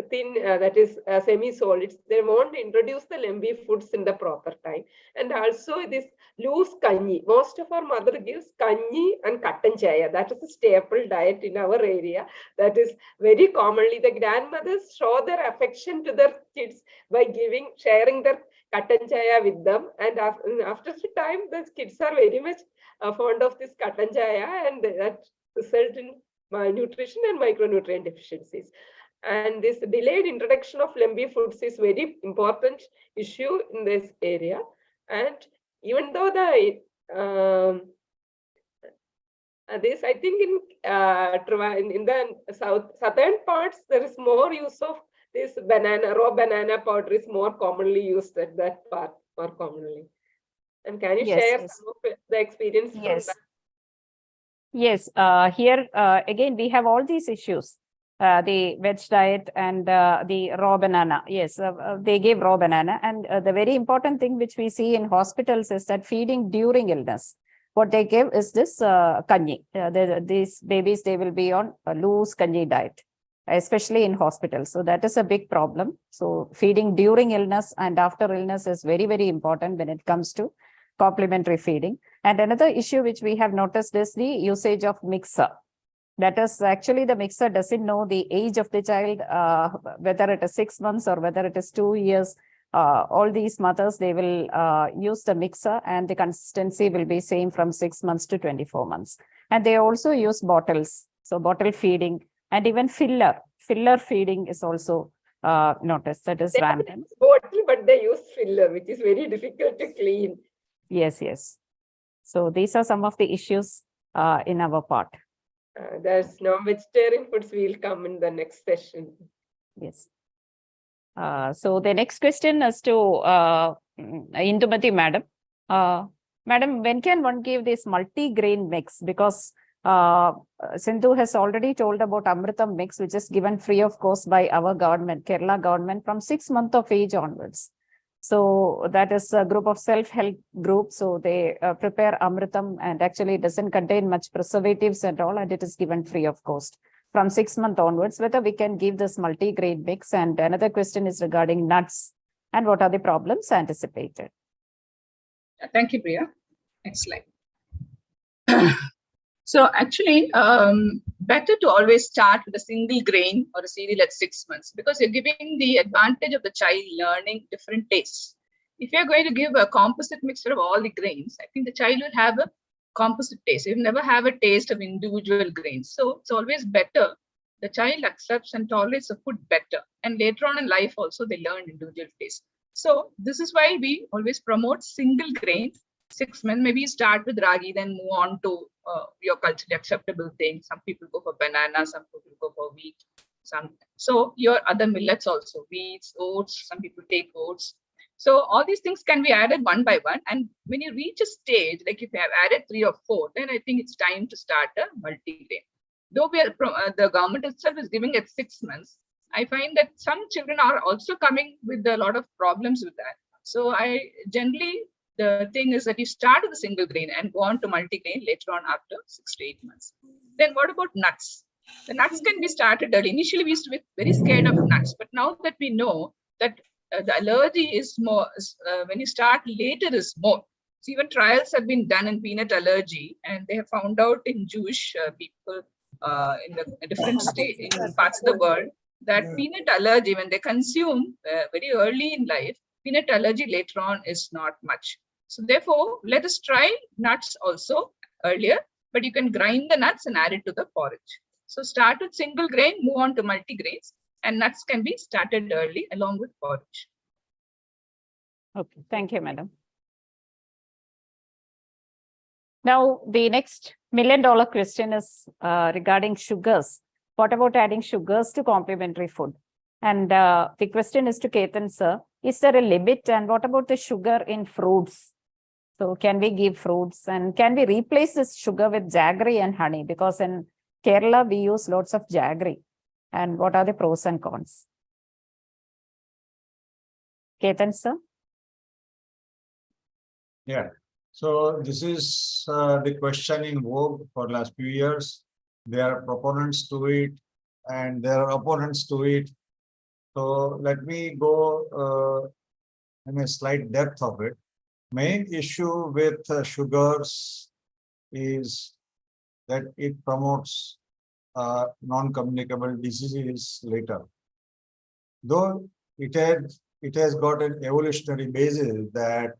thin that is semi-solids. They won't introduce the lumpy foods in the proper time. And also this loose kanji. Most of our mother gives kanji and kattan chaya. That is a staple diet in our area. That is very commonly the grandmothers show their affection to their kids by sharing their kattan chaya with them. And after the time, the kids are very much fond of this kattan chaya, and that result in malnutrition and micronutrient deficiencies. And this delayed introduction of lumpy foods is very important issue in this area. And even though this, I think in the southern parts, there is more use of this raw banana powder is more commonly used at that part, more commonly. And can you share some of the experience from that? Yes, here again, we have all these issues. The veg diet and the raw banana. Yes, they give raw banana. And the very important thing which we see in hospitals is that feeding during illness. What they give is this kanji. These babies, they will be on a loose kanji diet, especially in hospitals. So that is a big problem. So feeding during illness and after illness is very, very important when it comes to complementary feeding. And another issue which we have noticed is the usage of mixer. That is actually the mixer doesn't know the age of the child, whether it is 6 months or whether it is 2 years. All these mothers, they will use the mixer, and the consistency will be same from 6 months to 24 months. And they also use bottles. So bottle feeding And even filler feeding is also noticed. That is They have rampant. this bottle, but they use filler, which is very difficult to clean. Yes, yes. So these are some of the issues in our part. There's no vegetarian foods will come in the next session. Yes. So the next question is to Indumati madam. Madam, when can one give this multi-grain mix? Because Sindhu has already told about Amritam mix, which is given free of cost by our government, Kerala government, from 6 months of age onwards. So that is a group of self-help group. So they prepare Amritam, and actually it doesn't contain much preservatives and all, and it is given free of cost from 6 months onwards, whether we can give this multi-grain mix. And another question is regarding nuts and what are the problems anticipated. Thank you, Priya. Next slide. So actually, better to always start with a single grain or a cereal at 6 months, because you're giving the advantage of the child learning different tastes. If you're going to give a composite mixture of all the grains, I think the child will have a composite taste. You'll never have a taste of individual grains. So it's always better. The child accepts and tolerates the food better. And later on in life also, they learn individual taste. So this is why we always promote single grains. 6 months, maybe you start with ragi, then move on to your culturally acceptable things. Some people go for banana, some people go for wheat. So your other millets also, wheats, oats, some people take oats. So all these things can be added one by one. And when you reach a stage, like if you have added 3 or 4, then I think it's time to start a multi-grain. Though we are, the government itself is giving it 6 months, I find that some children are also coming with a lot of problems with that. So I generally, the thing is that you start with a single grain and go on to multi-grain later on after 6 to 8 months. Then what about nuts? The nuts can be started early. Initially, we used to be very scared of nuts, but now that we know that the allergy is more, when you start later is more. So even trials have been done in peanut allergy, and they have found out in Jewish people in the different state, in parts of the world, that peanut allergy, when they consume very early in life, peanut allergy later on is not much. So therefore, let us try nuts also earlier, but you can grind the nuts and add it to the porridge. So start with single grain, move on to multi-grains, and nuts can be started early along with porridge. Okay, thank you, madam. Now, the next $1 million question is regarding sugars. What about adding sugars to complementary food? And the question is to Ketan sir, is there a limit, and what about the sugar in fruits? So can we give fruits, and can we replace this sugar with jaggery and honey? Because in Kerala, we use lots of jaggery. And what are the pros and cons? Ketan sir? Yeah. So this is the question in vogue for last few years. There are proponents to it and there are opponents to it. So let me go in a slight depth of it. Main issue with sugars is that it promotes non-communicable diseases later. Though it has got an evolutionary basis that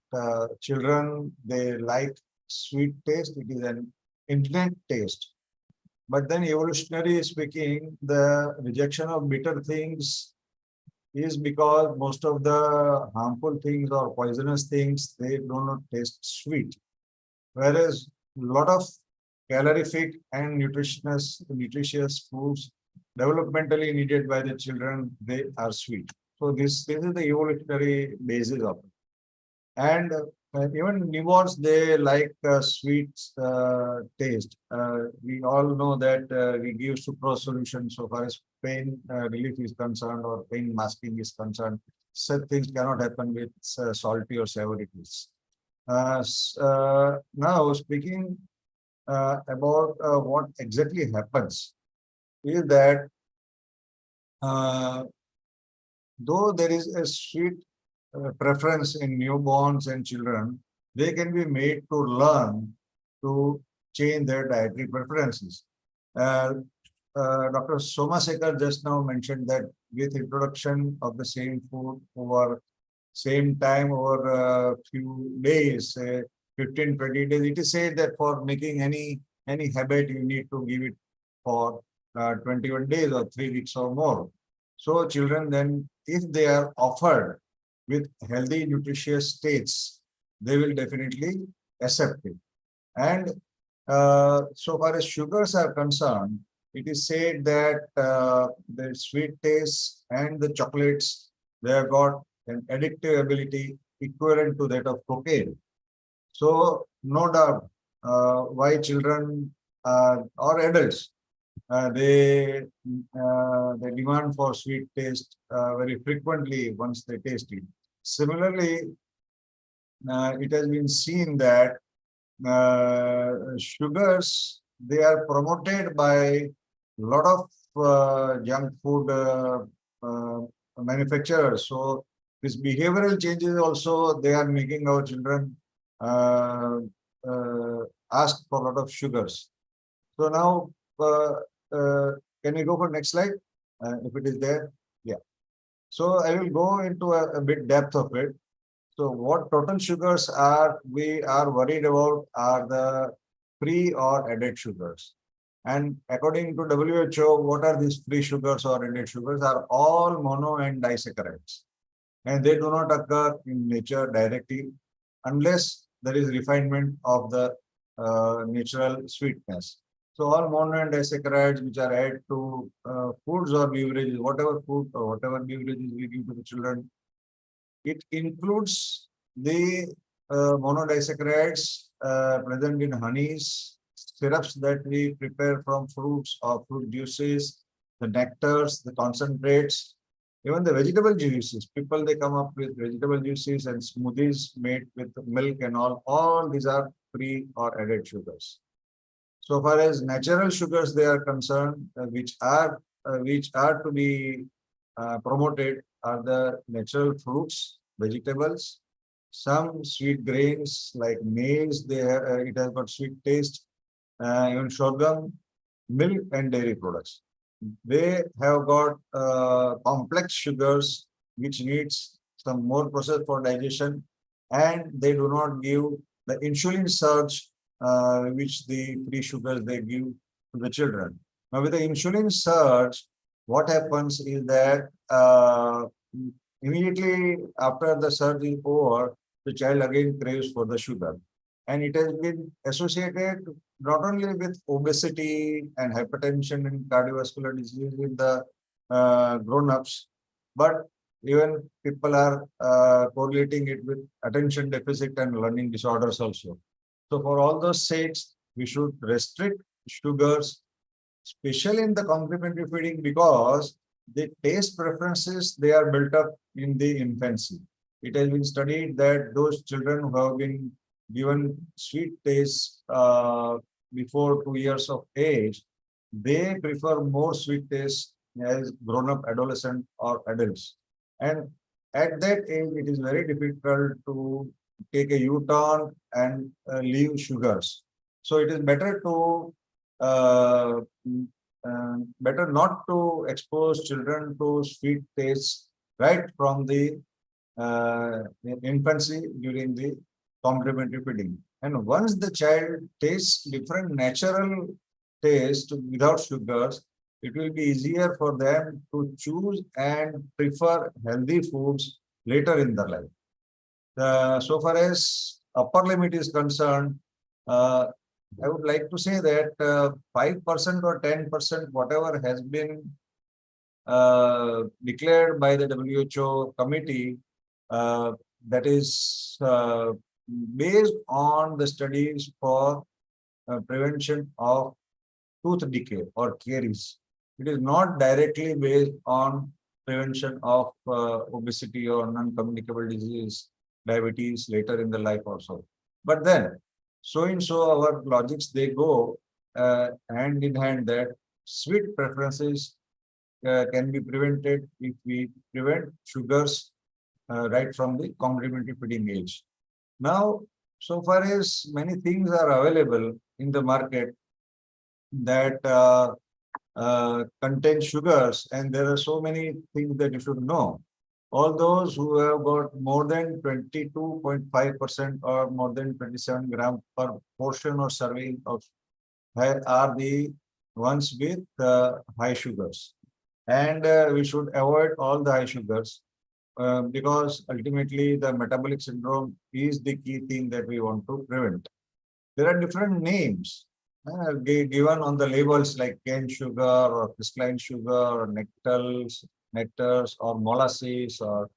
children, they like sweet taste. It is an inherent taste. But then evolutionary speaking, the rejection of bitter things is because most of the harmful things or poisonous things, they do not taste sweet. Whereas a lot of calorific and nutritious foods developmentally needed by the children, they are sweet. So this is the evolutionary basis of it. And even newborns, they like sweet taste. We all know that we give sucrose solution so far as pain relief is concerned or pain masking is concerned. Such things cannot happen with salty or savory foods. Now speaking about what exactly happens is that though there is a sweet preference in newborns and children, they can be made to learn to change their dietary preferences. Dr. Somasekar just now mentioned that with introduction of the same food over same time over a few days, say 15, 20 days, it is said that for making any habit, you need to give it for 21 days or 3 weeks or more. So children then, if they are offered with healthy, nutritious states, they will definitely accept it. And so far as sugars are concerned, it is said that the sweet taste and the chocolates, they have got an addictive ability equivalent to that of cocaine. So no doubt why children or adults, they demand for sweet taste very frequently once they taste it. Similarly, it has been seen that sugars, they are promoted by a lot of junk food manufacturers. So this behavioral changes also, they are making our children ask for a lot of sugars. So now, can we go for next slide? If it is there, yeah. So I will go into a bit depth of it. So what total sugars are we are worried about are the free or added sugars. And according to WHO, what are these free sugars or added sugars? Are all mono and disaccharides. And they do not occur in nature directly unless there is refinement of the natural sweetness. So all mono and disaccharides which are added to foods or beverages, whatever food or whatever beverages we give to the children, it includes the monodisaccharides present in honeys, syrups that we prepare from fruits or fruit juices, the nectars, the concentrates, even the vegetable juices. People, they come up with vegetable juices and smoothies made with milk and all. All these are free or added sugars. So far as natural sugars they are concerned, which are to be promoted are the natural fruits, vegetables, some sweet grains like maize. It has got sweet taste. Even sorghum, milk and dairy products. They have got complex sugars which needs some more process for digestion, and they do not give the insulin surge which the free sugars they give to the children. Now with the insulin surge, what happens is that immediately after the surge is over, the child again craves for the sugar. And it has been associated not only with obesity and hypertension and cardiovascular disease in the grown-ups, but even people are correlating it with attention deficit and learning disorders also. So for all those sakes, we should restrict sugars, especially in the complementary feeding, because the taste preferences, they are built up in the infancy. It has been studied that those children who have been given sweet taste before 2 years of age, they prefer more sweet taste as grown-up adolescent or adults. And at that age, it is very difficult to take a U-turn and leave sugars. So it is better to better not to expose children to sweet tastes right from the infancy during the complementary feeding. And once the child tastes different natural taste without sugars, it will be easier for them to choose and prefer healthy foods later in their life. So far as upper limit is concerned, I would like to say that 5% or 10%, whatever has been declared by the WHO committee, that is based on the studies for prevention of tooth decay or caries. It is not directly based on prevention of obesity or non-communicable disease, diabetes later in the life also. But then, so and so our logics, they go hand in hand that sweet preferences can be prevented if we prevent sugars right from the complementary feeding age. Now, so far as many things are available in the market that contain sugars, and there are so many things that you should know. All those who have got more than 22.5% or more than 27 grams per portion or serving of are the ones with high sugars. And we should avoid all the high sugars because ultimately the metabolic syndrome is the key thing that we want to prevent. There are different names given on the labels like cane sugar or crystalline sugar or nectars or molasses, or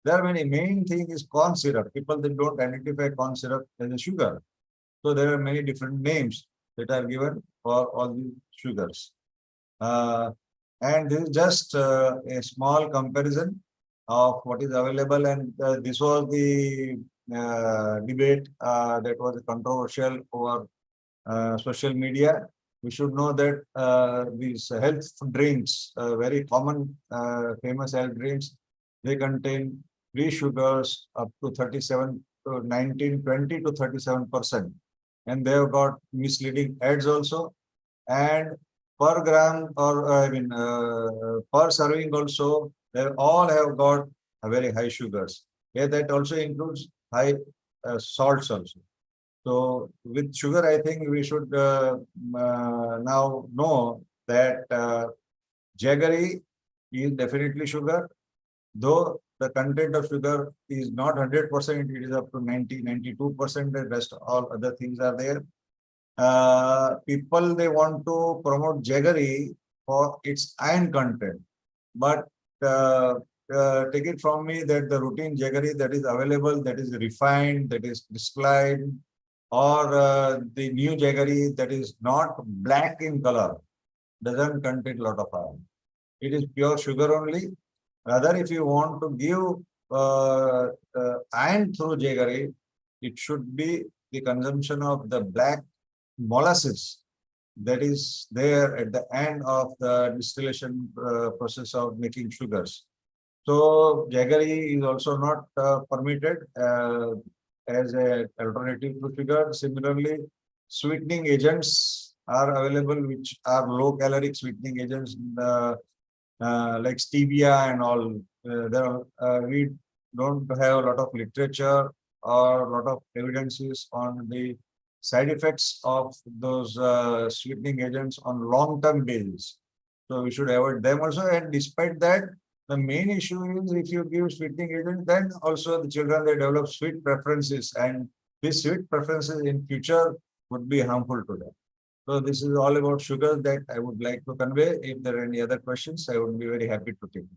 there are many. Main thing is corn syrup. People, they don't identify corn syrup as a sugar. So there are many different names that are given for all these sugars. And this is just a small comparison of what is available. And this was the debate that was controversial over social media. We should know that these health drinks, very common, famous health drinks, they contain free sugars up to 37 to 19, 20 to 37%. And they have got misleading ads also. And per gram or per serving also, they all have got a very high sugars. Yeah, that also includes high salts also. So with sugar, I think we should now know that jaggery is definitely sugar, though the content of sugar is not 100%, it is up to 90, 92%, the rest all other things are there. People, they want to promote jaggery for its iron content, but take it from me that the routine jaggery that is available, that is refined, that is crystalline, or the new jaggery that is not black in color, doesn't contain a lot of iron. It is pure sugar only. Rather, if you want to give iron through jaggery, it should be the consumption of the black molasses that is there at the end of the distillation process of making sugars. So jaggery is also not permitted as an alternative to sugar. Similarly, sweetening agents are available, which are low caloric sweetening agents like stevia and all. We don't have a lot of literature or a lot of evidences on the side effects of those sweetening agents on long-term basis. So we should avoid them also. And despite that, the main issue is if you give sweetening agent, then also the children, they develop sweet preferences, and these sweet preferences in future would be harmful to them. So this is all about sugar that I would like to convey. If there are any other questions, I would be very happy to take.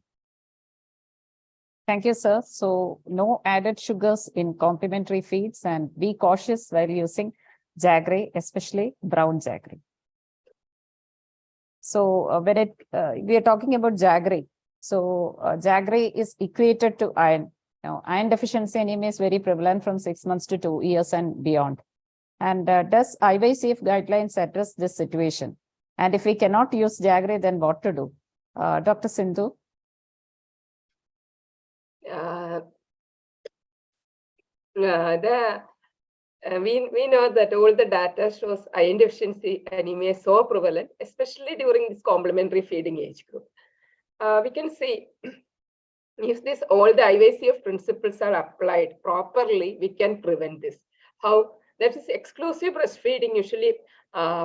Thank you, sir. So no added sugars in complementary feeds, and be cautious while using jaggery, especially brown jaggery. So when we are talking about jaggery, so jaggery is equated to iron. Now, iron deficiency anemia is very prevalent from 6 months to 2 years and beyond. And does IYCF guidelines address this situation? And if we cannot use jaggery, then what to do? Dr. Sindhu? We know that all the data shows iron deficiency anemia is so prevalent, especially during this complementary feeding age group. We can see if all the IYCF principles are applied properly, we can prevent this. How? That is, exclusive breastfeeding usually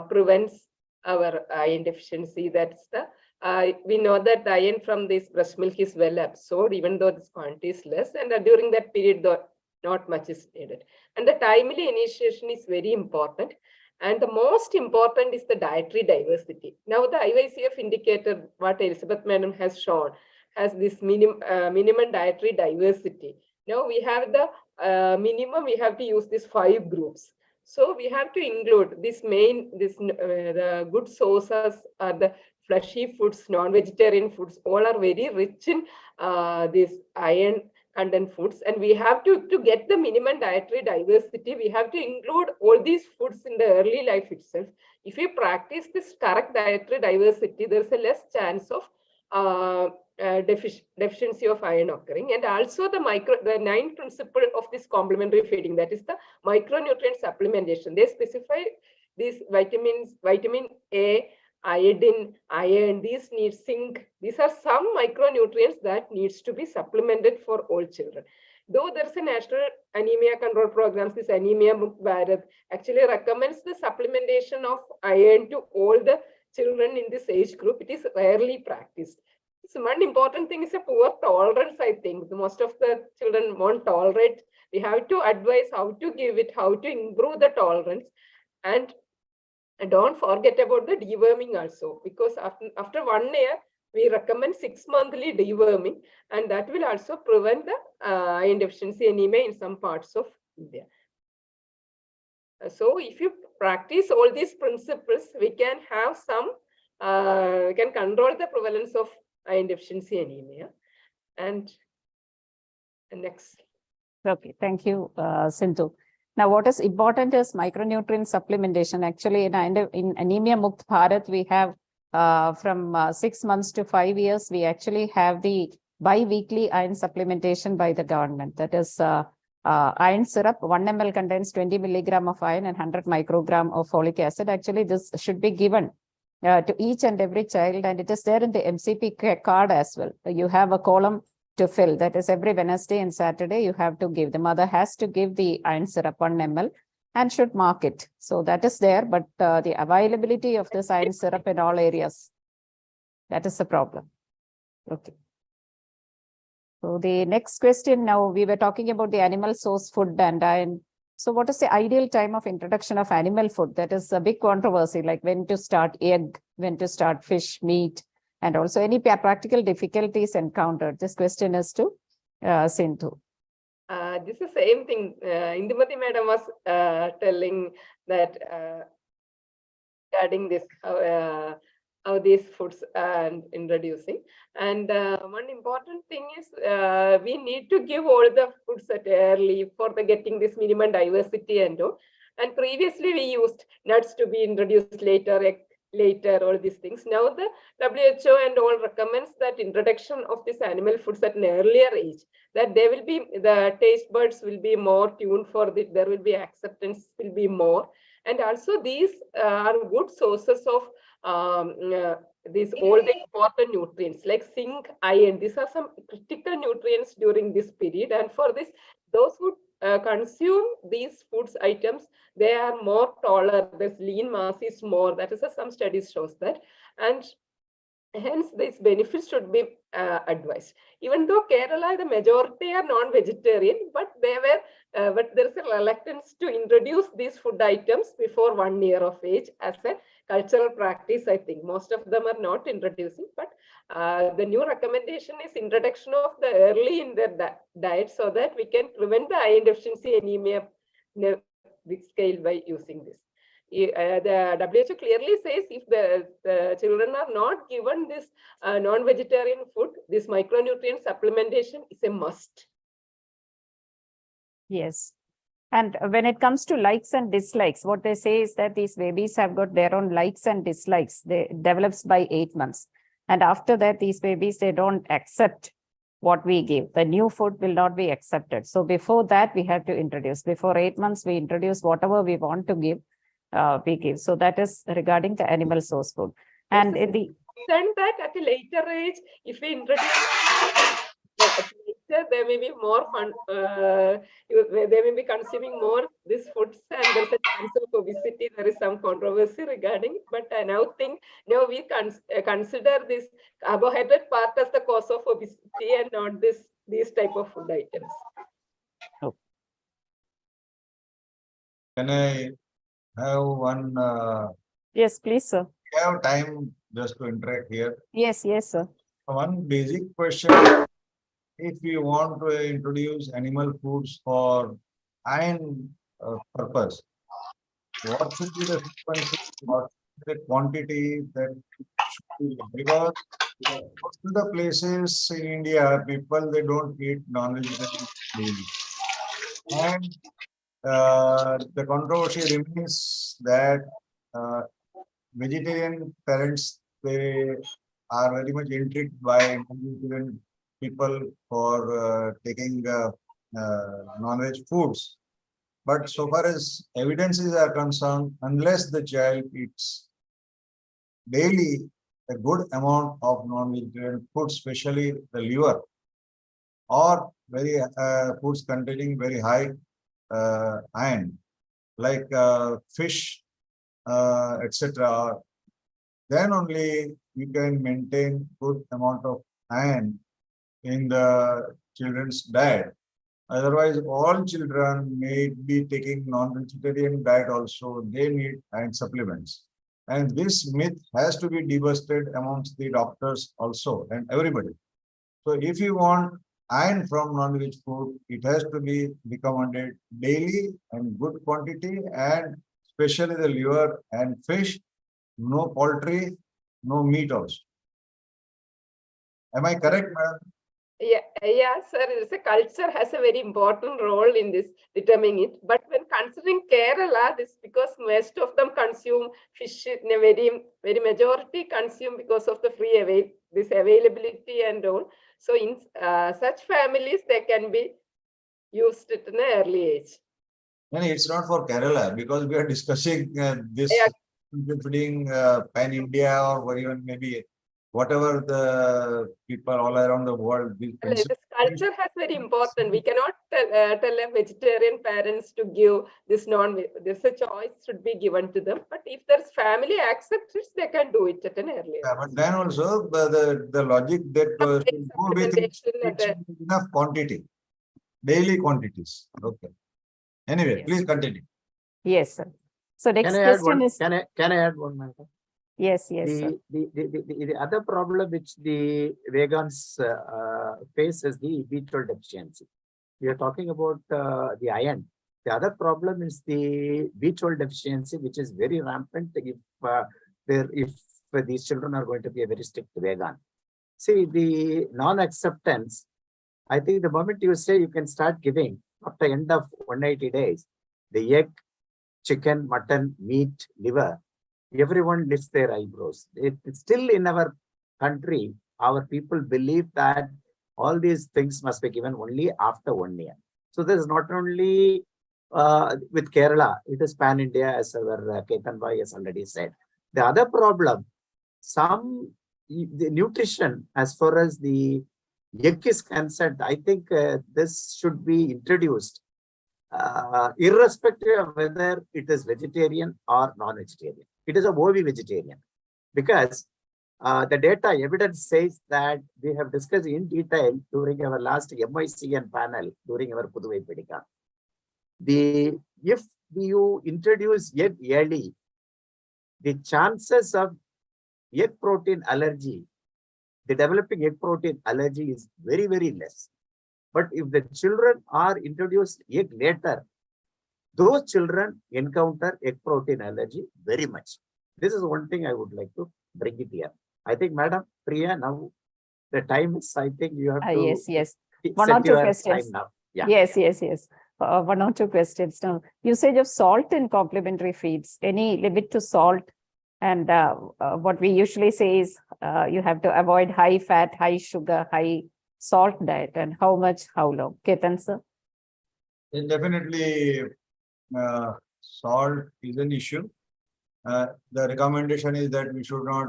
prevents our iron deficiency. That's the we know that the iron from this breast milk is well absorbed, even though this quantity is less, and during that period, not much is needed. And the timely initiation is very important. And the most important is the dietary diversity. Now, the IYCF indicator, what Elizabeth Madam has shown, has this minimum dietary diversity. Now, we have the minimum, we have to use these 5 groups. So we have to include this the good sources are the fleshy foods, non-vegetarian foods, all are very rich in this iron content foods, and we have to get the minimum dietary diversity, we have to include all these foods in the early life itself. If you practice this correct dietary diversity, there's a less chance of deficiency of iron occurring. And also the 9th principle of this complementary feeding, that is the micronutrient supplementation. They specify these vitamins, vitamin A, iodine, iron, these need zinc. These are some micronutrients that needs to be supplemented for all children. Though there's a national anemia control program, this Anemia Mukht Bharat actually recommends the supplementation of iron to all the children in this age group, it is rarely practiced. So one important thing is a poor tolerance, I think. Most of the children won't tolerate. We have to advise how to give it, how to improve the tolerance. And don't forget about the deworming also, because after 1 year, we recommend 6 monthly deworming, and that will also prevent the iron deficiency anemia in some parts of India. So if you practice all these principles, we can have some, we can control the prevalence of iron deficiency anemia. And next. Okay, thank you, Sindhu. Now, what is important is micronutrient supplementation. Actually, in Anemia Mukt Bharat, we have from 6 months to 5 years, we actually have the bi-weekly iron supplementation by the government. That is iron syrup, 1 ml contains 20 milligram of iron and 100 microgram of folic acid. Actually, this should be given to each and every child, and it is there in the MCP card as well. You have a column to fill. That is every Wednesday and Saturday you have to give. The mother has to give the iron syrup 1 ml and should mark it. So that is there, but the availability of this iron syrup in all areas, that is the problem. Okay. So the next question, now we were talking about the animal source food and iron. So what is the ideal time of introduction of animal food? That is a big controversy, like when to start egg, when to start fish, meat, and also any practical difficulties encountered. This question is to Sindhu. This is the same thing. Indumati madam was telling that regarding this, how these foods and introducing. And one important thing is we need to give all the foods at early for the getting this minimum diversity and all. And previously we used nuts to be introduced later, egg later, all these things. Now the WHO and all recommends that introduction of this animal foods at an earlier age, that they will be, the taste buds will be more tuned for it, there will be acceptance will be more. And also these are good sources of these all the important nutrients like zinc, iron. These are some critical nutrients during this period. And for this, those who consume these foods items, they are more taller, this lean mass is more. That is some studies shows that. And hence these benefits should be advised. Even though Kerala, the majority are non-vegetarian, but but there is a reluctance to introduce these food items before 1 year of age as a cultural practice. I think most of them are not introducing, but the new recommendation is introduction of the early in their diet, so that we can prevent the iron deficiency anemia in a big scale by using this. The WHO clearly says if the children are not given this non-vegetarian food, this micronutrient supplementation is a must. Yes. And when it comes to likes and dislikes, what they say is that these babies have got their own likes and dislikes. They develops by 8 months. And after that, these babies, they don't accept what we give. The new food will not be accepted. So before that, we have to introduce. Before 8 months, we introduce whatever we want to give. We give. So that is regarding the animal source food. And in the that at a later age, if we introduce later, there may be more fun. They may be consuming more these foods, and there's a chance of obesity. There is some controversy regarding it, but I now think we consider this carbohydrate part as the cause of obesity and not these type of food items. Oh. Can I have one? Yes, please, sir. We have time just to interact here. Yes, sir. One basic question: if we want to introduce animal foods for iron purpose, what should be the frequency, what the quantity that should be? Because most of the places in India, people, they don't eat non-vegetarian daily. And the controversy remains that vegetarian parents, they are very much intrigued by non-vegetarian people for taking non-veg foods. But so far as evidences are concerned, unless the child eats daily a good amount of non-vegetarian food, especially the liver, or very foods containing very high iron, like fish, etc., then only we can maintain good amount of iron in the children's diet. Otherwise, all children may be taking non-vegetarian diet also. They need iron supplements. And this myth has to be debusted amongst the doctors also and everybody. So if you want iron from non-veg food, it has to be recommended daily and good quantity, and especially the liver and fish, no poultry, no meat also. Am I correct, madam? Yeah, sir. It's a culture has a very important role in this determining it. But when considering Kerala, this because most of them consume fish in a very majority consume because of the this availability and all. So in such families, they can be used at an early age. No, it's not for Kerala because we are discussing this feeding pan India or even maybe whatever the people all around the world. This culture has very important. We cannot tell a vegetarian parents to give this this a choice should be given to them. But if there's family accepts it, they can do it at an early age. Yeah, but then also the logic that go with enough quantity, daily quantities. Okay. Anyway, Yes. please continue. Yes, sir. So next Can I add question one? is, Can I add one, madam? yes, yes, sir. The other problem which the vegans face is the B12 deficiency. We are talking about the iron. The other problem is the B12 deficiency, which is very rampant if these children are going to be a very strict vegan. See, the non-acceptance, I think the moment you say you can start giving after end of 180 days, the egg, chicken, mutton, meat, liver, everyone lifts their eyebrows. It's still in our country, our people believe that all these things must be given only after 1 year. So this is not only with Kerala, it is pan-India, as our Ketan Bhai has already said. The other problem, the nutrition as far as the egg is concerned, I think this should be introduced irrespective of whether it is vegetarian or non-vegetarian. It is a vegetarian because the data evidence says that we have discussed in detail during our last IYCN panel during our Puduvai Pedika. If you introduce egg early, the chances of egg protein allergy, the developing egg protein allergy is very, very less. But if the children are introduced egg later, those children encounter egg protein allergy very much. This is one thing I would like to bring it here. I think, Madam Priya, now the time is, I think you have to Yes. One or two questions. now. Yeah. Yes. One or two questions now. Usage of salt in complementary feeds. Any limit to salt? And what we usually say is you have to avoid high fat, high sugar, high salt diet, and how much, how long? Ketan, sir? Definitely, salt is an issue. The recommendation is that we should not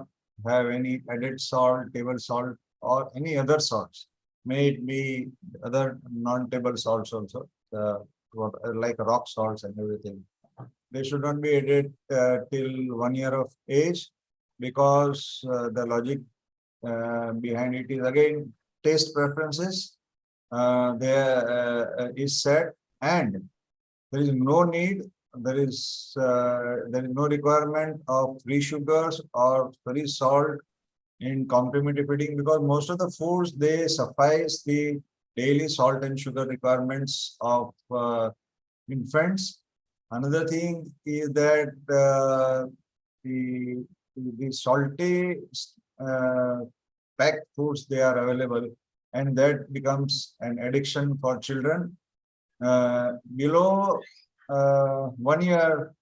have any added salt, table salt, or any other salts. May it be other non-table salts also, like rock salts and everything. They should not be added till 1 year of age, because the logic behind it is again taste preferences. There is set, and there is no need. There is no requirement of free sugars or free salt in complementary feeding, because most of the foods, they suffice the daily salt and sugar requirements of infants. Another thing is that the salty packed foods, they are available, and that becomes an addiction for children. Below 1 year,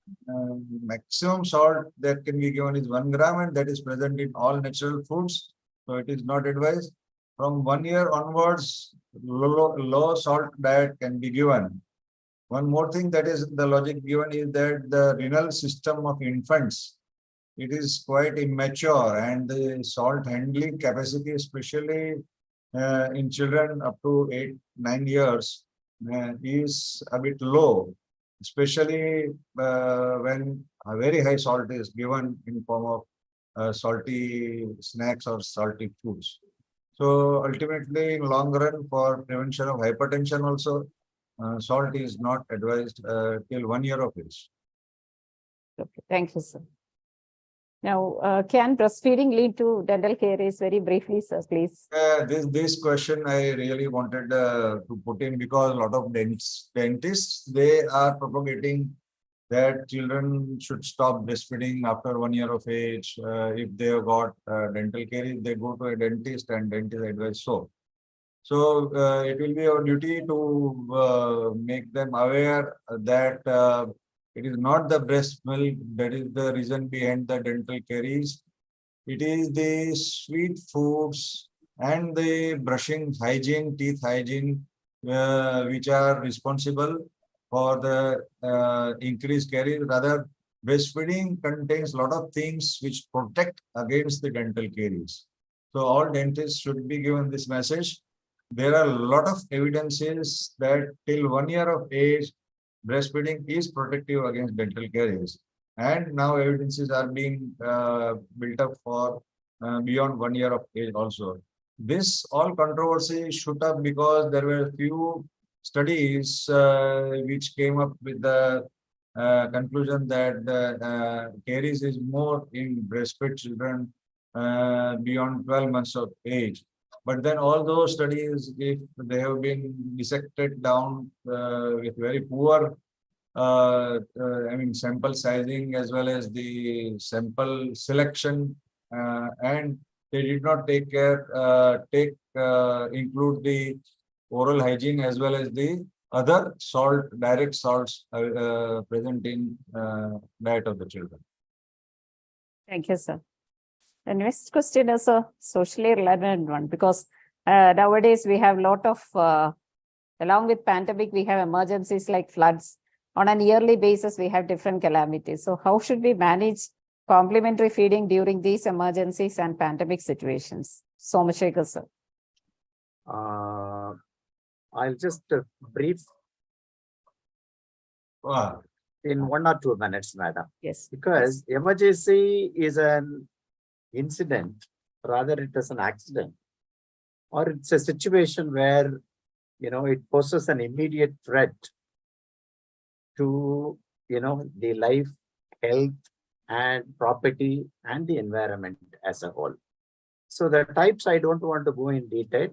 maximum salt that can be given is 1 gram, and that is present in all natural foods. So it is not advised. From 1 year onwards, low salt diet can be given. One more thing that is the logic given is that the renal system of infants, it is quite immature, and the salt handling capacity, especially in children up to 8-9 years, is a bit low, especially when a very high salt is given in form of salty snacks or salty foods. So ultimately, in long run, for prevention of hypertension also, salt is not advised till 1 year of age. Okay, thank you, sir. Now, can breastfeeding lead to dental caries? Very briefly, sir, please. This question I really wanted to put in, because a lot of dentists, they are propagating that children should stop breastfeeding after 1 year of age. If they have got dental caries, they go to a dentist and dentist advise so. So it will be our duty to make them aware that it is not the breast milk that is the reason behind the dental caries. It is the sweet foods and the brushing hygiene, teeth hygiene, which are responsible for the increased caries. Rather, breastfeeding contains a lot of things which protect against the dental caries. So all dentists should be given this message. There are a lot of evidences that till 1 year of age, breastfeeding is protective against dental caries. And now evidences are being built up for beyond 1 year of age also. This all controversy shoot up because there were few studies which came up with the conclusion that the caries is more in breastfed children beyond 12 months of age. But then all those studies, if they have been dissected down with very poor sample sizing as well as the sample selection, and they did not take care, include the oral hygiene as well as the other direct salts present in diet of the children. Thank you, sir. The next question is a socially relevant one, because nowadays we have a lot of, along with pandemic, we have emergencies like floods. On a yearly basis, we have different calamities. So how should we manage complementary feeding during these emergencies and pandemic situations? Somashekar, sir. I'll just brief in 1 or 2 minutes, madam. Yes. Because emergency is an incident, rather it is an accident, or it's a situation where, it poses an immediate threat to, the life, health, and property and the environment as a whole. So the types I don't want to go in detail,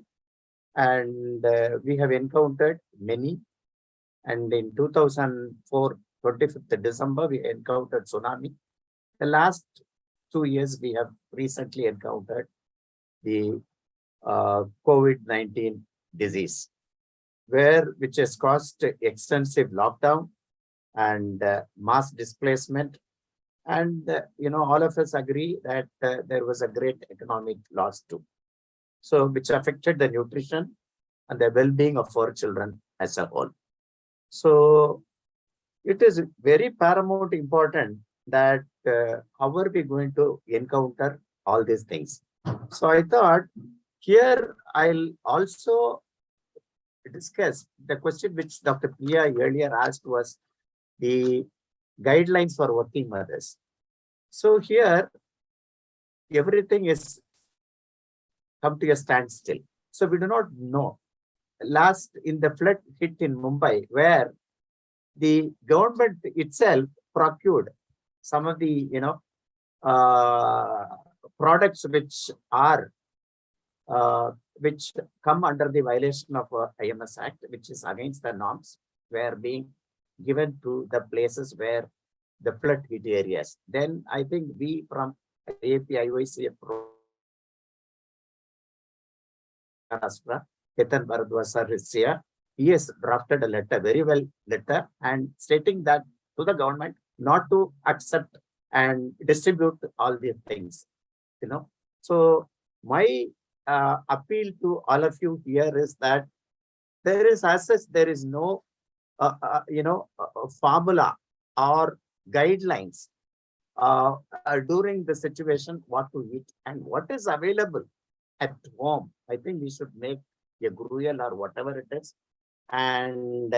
and we have encountered many. And in 2004, 25th December, we encountered tsunami. The last 2 years, we have recently encountered the COVID-19 disease, which has caused extensive lockdown and mass displacement. And, all of us agree that there was a great economic loss too. So, which affected the nutrition and the well-being of our children as a whole. So, it is very paramount important that how are we going to encounter all these things. So, I thought here I'll also discuss the question which Dr. Priya earlier asked was the guidelines for working mothers. So here, everything is come to a standstill. So we do not know. Last in the flood hit in Mumbai, where the government itself procured some of the products which are which come under the violation of IMS Act, which is against the norms, were being given to the places where the flood hit areas. Then I think we from IAP IYCF Ketan Bharadwaj is here. He has drafted a letter, very well letter, and stating that to the government not to accept and distribute all these things. So my appeal to all of you here is that there is, as such, there is no formula or guidelines during the situation what to eat and what is available at home. I think we should make a gruel or whatever it is, and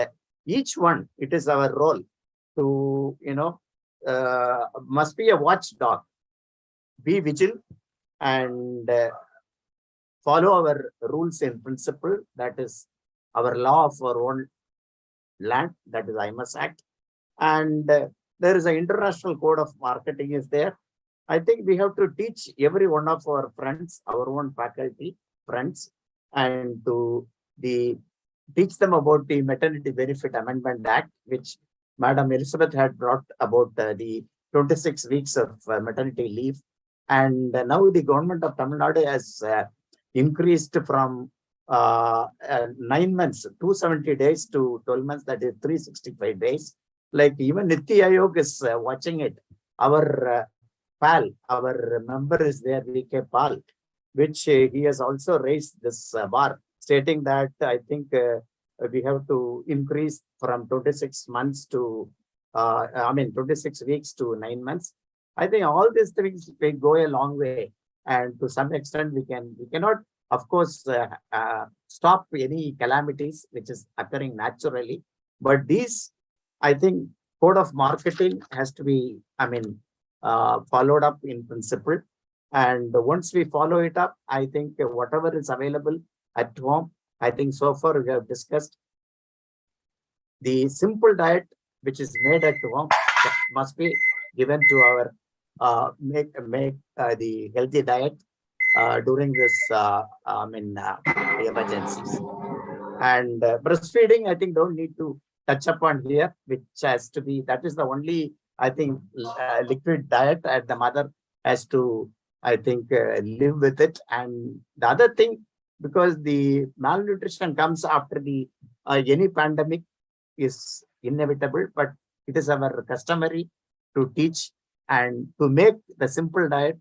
each one, it is our role to must be a watchdog be vigilant and follow our rules and principle. That is our law of our own land. That is IMS Act. And there is an international code of marketing is there. I think we have to teach every one of our friends, our own faculty friends, and to teach them about the Maternity Benefit Amendment Act, which Madam Elizabeth had brought about the 26 weeks of maternity leave. And now the government of Tamil Nadu has increased from 9 months, 270 days to 12 months, that is 365 days. Like even Niti Aayog is watching it. Our PAL, our member is there, VK PAL, which he has also raised this bar, stating that I think we have to increase from 26 months to, 26 weeks to 9 months. I think all these things will go a long way. And to some extent, we cannot, of course, stop any calamities which is occurring naturally. But these, I think, code of marketing has to be, followed up in principle. And once we follow it up, I think whatever is available at home, I think so far we have discussed the simple diet which is made at home must be given to our make the healthy diet during this emergencies. And breastfeeding, I think don't need to touch upon here, which has to be, that is the only, I think, liquid diet, and the mother has to, I think, live with it. And the other thing, because the malnutrition comes after the any pandemic is inevitable, but it is our customary to teach and to make the simple diet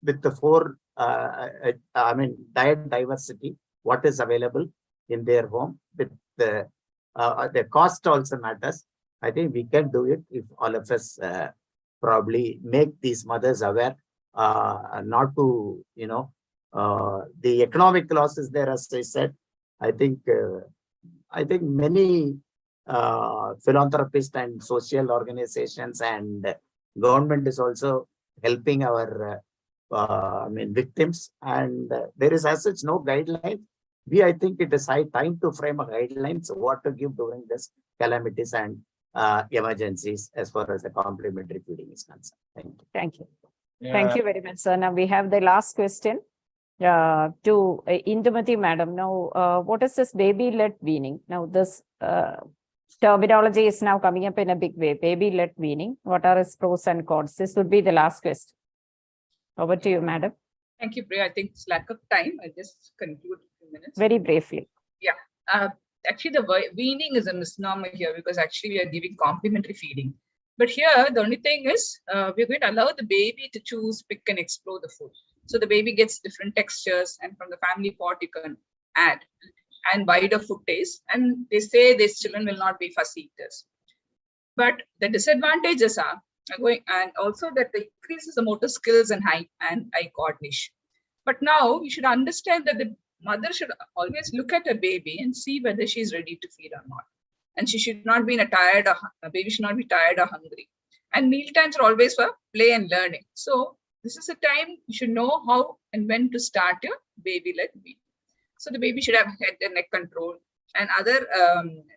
with the four, diet diversity, what is available in their home. With the cost also matters. I think we can do it if all of us probably make these mothers aware, not to, the economic loss is there, as I said. I think many philanthropists and social organizations and government is also helping our victims, and there is as such no guideline. I think it is high time to frame a guidelines what to give during this calamities and emergencies as far as the complementary feeding is concerned. Thank you. Thank you. Thank you very much, sir. Now we have the last question to Indumati madam. Now, what is this baby-led weaning? Now, this terminology is now coming up in a big way. Baby-led weaning. What are its pros and cons? This would be the last question. Over to you, madam. Thank you, Priya. I think it's lack of time. I'll just conclude in a few minutes. Very briefly. Yeah. Actually, the weaning is a misnomer here because actually we are giving complementary feeding. But here, the only thing is we're going to allow the baby to choose, pick and explore the food. So the baby gets different textures, and from the family pot you can add and wider food taste. And they say these children will not be fussy eaters. But the disadvantages are going, and also that it increases the motor skills and eye coordination. But now you should understand that the mother should always look at her baby and see whether she's ready to feed or not. And she should not be a baby should not be tired or hungry. And meal times are always for play and learning. So this is a time you should know how and when to start your baby-led feeding. So the baby should have head and neck control and other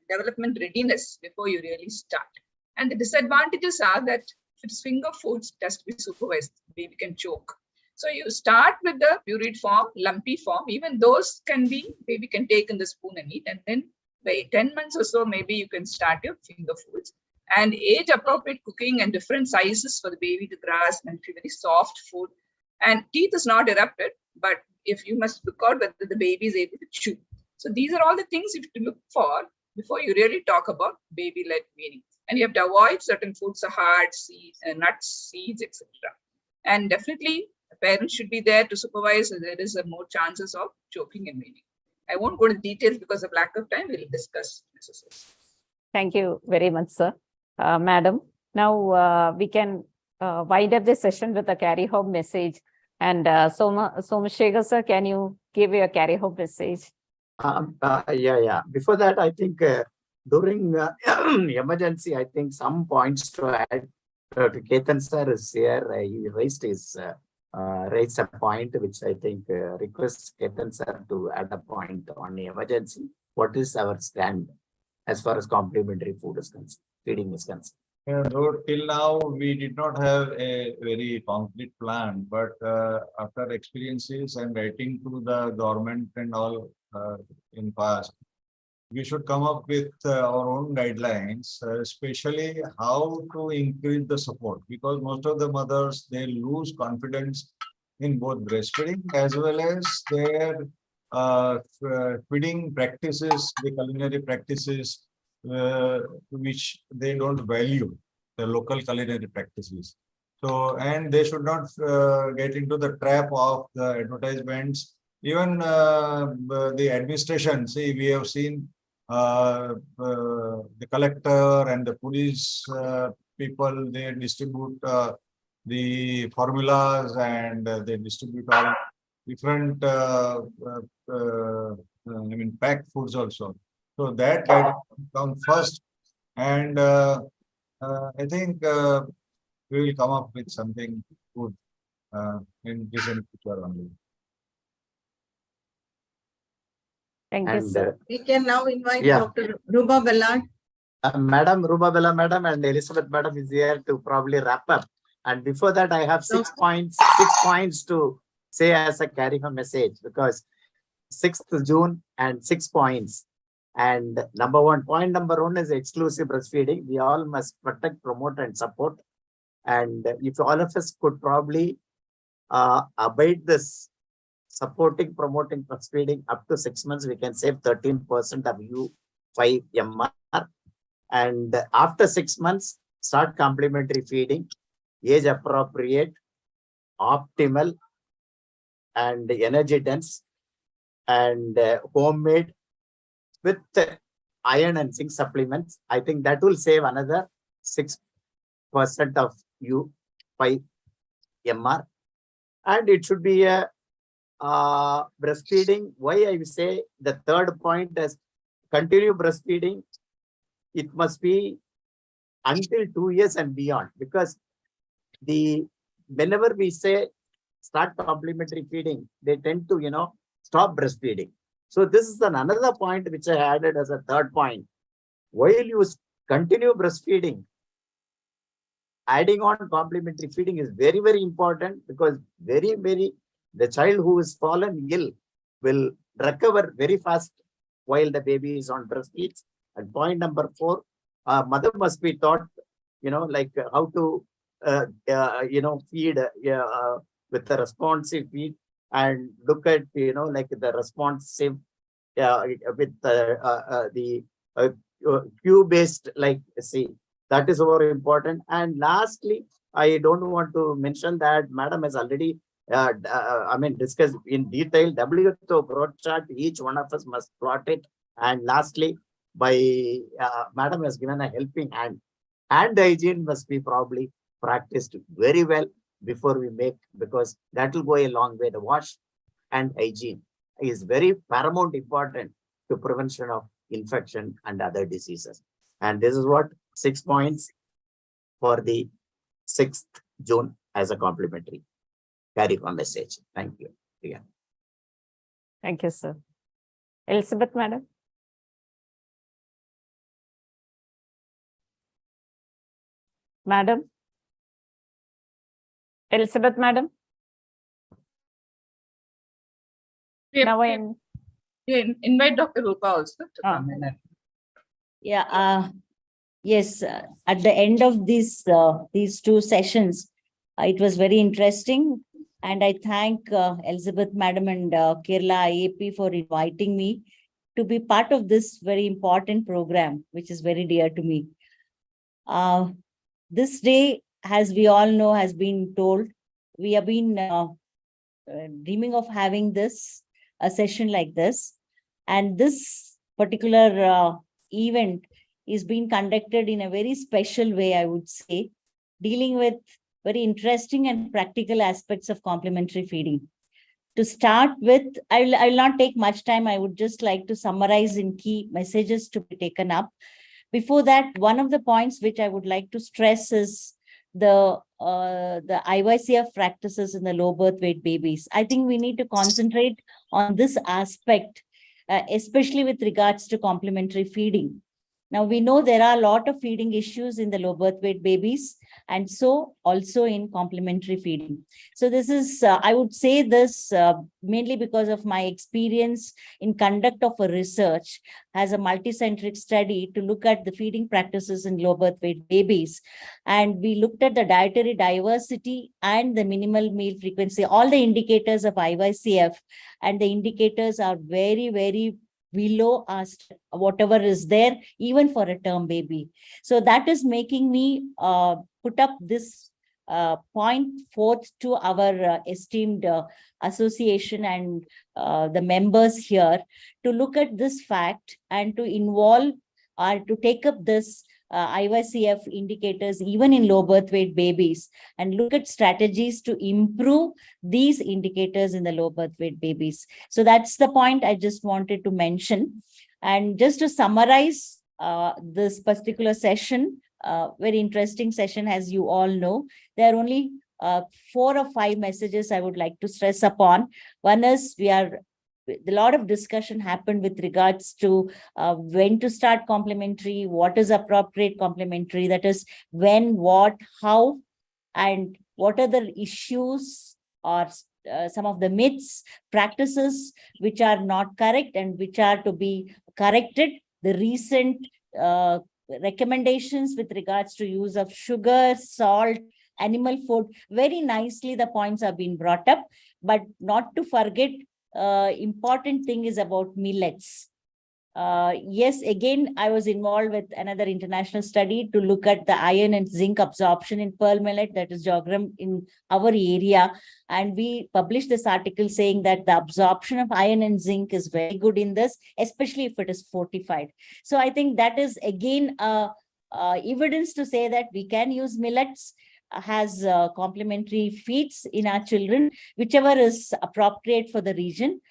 development readiness before you really start. And the disadvantages are that if it's finger foods, it has to be supervised. The baby can choke. So you start with the pureed form, lumpy form. Even those baby can take in the spoon and eat. And then by 10 months or so, maybe you can start your finger foods. And age-appropriate cooking and different sizes for the baby to grasp and feel very soft food. And teeth is not erupted, but if you must look out whether the baby is able to chew. So these are all the things you have to look for before you really talk about baby-led weaning. And you have to avoid certain foods, hard seeds, nuts, seeds, etc. And definitely, parents should be there to supervise, so there is more chances of choking and weaning. I won't go into details because of lack of time. We'll discuss necessary. Thank you very much, sir. Madam, now we can wind up this session with a carry home message. And Somashekar sir, can you give your carry home message? Yeah. Before that, I think during emergency, I think some points to add. Ketan sir is here. He raised his raised a point which I think requests Ketan sir to add a point on the emergency. What is our stand as far as complementary food is concerned, feeding is concerned? Though till now we did not have a very concrete plan, but after experiences and writing to the government and all in past, we should come up with our own guidelines, especially how to increase the support, because most of the mothers, they lose confidence in both breastfeeding as well as their feeding practices, the culinary practices, which they don't value, the local culinary practices. So, and they should not get into the trap of the advertisements. Even the administration, see, we have seen the collector and the police people, they distribute the formulas and they distribute all different I mean packed foods also. So that come first, and I think we will come up with something good in recent future only. Thank you, And sir. We can now invite Yeah. Dr. Ruba Ballard. Madam Rubabella Madam and Elizabeth Madam is here to probably wrap up. And before that, I have 6 points to say as a carry home message, because 6th June and 6 points. And point number one is exclusive breastfeeding. We all must protect, promote, and support. And if all of us could probably abide this supporting, promoting breastfeeding up to 6 months, we can save 13% of U5MR. And after 6 months, start complementary feeding, age appropriate, optimal, and energy dense, and homemade with iron and zinc supplements. I think that will save another 6% of U5MR. And it should be a breastfeeding. Why I say the third point is continue breastfeeding. It must be until 2 years and beyond, because whenever we say start complementary feeding, they tend to, stop breastfeeding. So this is another point which I added as a third point. While you continue breastfeeding, adding on complementary feeding is very, very important, because the child who is fallen ill will recover very fast while the baby is on breastfeeds. And point number 4, mother must be taught, like how to, feed with a responsive feed, and look at, like the responsive with the cue-based, like, see, that is very important. And lastly, I don't want to mention that Madam has already discussed in detail WHO growth chart. Each one of us must plot it. And lastly, Madam has given a helping hand. Hand hygiene must be probably practiced very well before we make, because that will go a long way. The wash and hygiene is very paramount important to prevention of infection and other diseases. And this is what 6 points for the 6th June as a complimentary carry home message. Thank you. Yeah. Thank you, sir. Elizabeth, Madam. Madam. Elizabeth, Madam. Now invite Dr. Rupa also to come in. Yeah. Yes. At the end of these 2 sessions, it was very interesting, and I thank Elizabeth Madam and Kerala IAP for inviting me to be part of this very important program, which is very dear to me. This day, as we all know, has been told, we have been dreaming of having a session like this, and this particular event is being conducted in a very special way, I would say, dealing with very interesting and practical aspects of complementary feeding. To start with, I'll not take much time. I would just like to summarize in key messages to be taken up. Before that, one of the points which I would like to stress is the the IYCF practices in the low birth weight babies. I think we need to concentrate on this aspect, especially with regards to complementary feeding. Now, we know there are a lot of feeding issues in the low birth weight babies, and so also in complementary feeding. So this is, I would say this mainly because of my experience in conduct of a research as a multicentric study to look at the feeding practices in low birth weight babies. And we looked at the dietary diversity and the minimal meal frequency, all the indicators of IYCF, and the indicators are very, very below us, whatever is there, even for a term baby. So that is making me put up this point forth to our esteemed association and the members here to look at this fact and to involve or to take up this IYCF indicators even in low birth weight babies and look at strategies to improve these indicators in the low birth weight babies. So that's the point I just wanted to mention. And just to summarize this particular session, very interesting session, as you all know, there are only 4 or 5 messages I would like to stress upon. One is a lot of discussion happened with regards to when to start complementary, what is appropriate complementary, that is when, what, how, and what are the issues or some of the myths, practices which are not correct and which are to be corrected, the recent recommendations with regards to use of sugar, salt, animal food. Very nicely the points have been brought up, but not to forget important thing is about millets. Yes, again, I was involved with another international study to look at the iron and zinc absorption in pearl millet, that is Jogram in our area. And we published this article saying that the absorption of iron and zinc is very good in this, especially if it is fortified. So I think that is again evidence to say that we can use millets has complementary feeds in our children, whichever is appropriate for the region.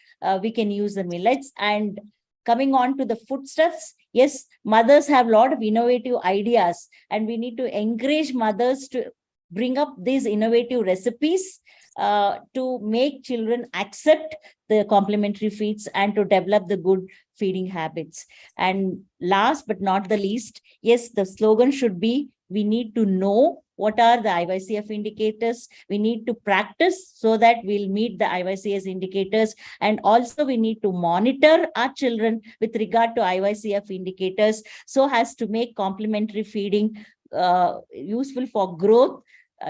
We can use the millets. And coming on to the foodstuffs, yes, mothers have a lot of innovative ideas, and we need to encourage mothers to bring up these innovative recipes to make children accept the complementary feeds and to develop the good feeding habits. And last but not the least, yes, the slogan should be, we need to know what are the IYCF indicators. We need to practice so that we'll meet the IYCS indicators. And also we need to monitor our children with regard to IYCF indicators so as to make complementary feeding useful for growth,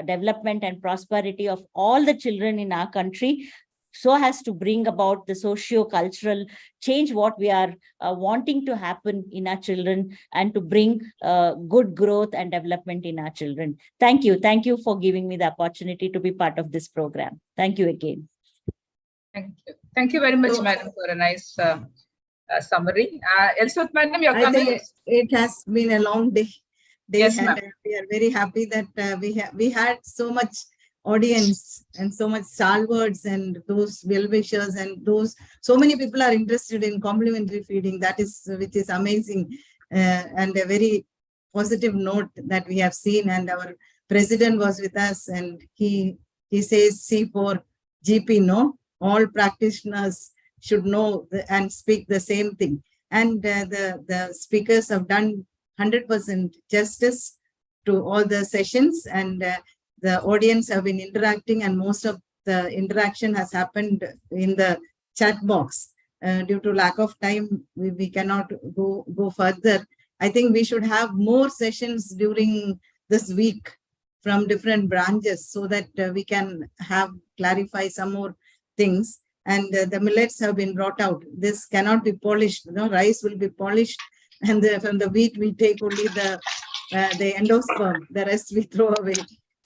development and prosperity of all the children in our country, so as to bring about the socio-cultural change what we are wanting to happen in our children and to bring good growth and development in our children. Thank you. Thank you for giving me the opportunity to be part of this program. Thank you again. Thank you. Thank you very much, Madam, for a nice summary. Elspeth, Madam, your I think comments? it has been a long day. Yes, And ma'am. we are very happy that we had so much audience and so much stalwarts and those well-wishers and those, so many people are interested in complementary feeding. That is, which is amazing, and a very positive note that we have seen. And our president was with us, and he says C4 GP, no, all practitioners should know and speak the same thing. And the speakers have done 100% justice to all the sessions, and the audience have been interacting, and most of the interaction has happened in the chat box. Due to lack of time, we cannot go further. I think we should have more sessions during this week from different branches so that we can clarify some more things. And the millets have been brought out. This cannot be polished. Rice will be polished, and from the wheat we take only the endosperm. The rest we throw away.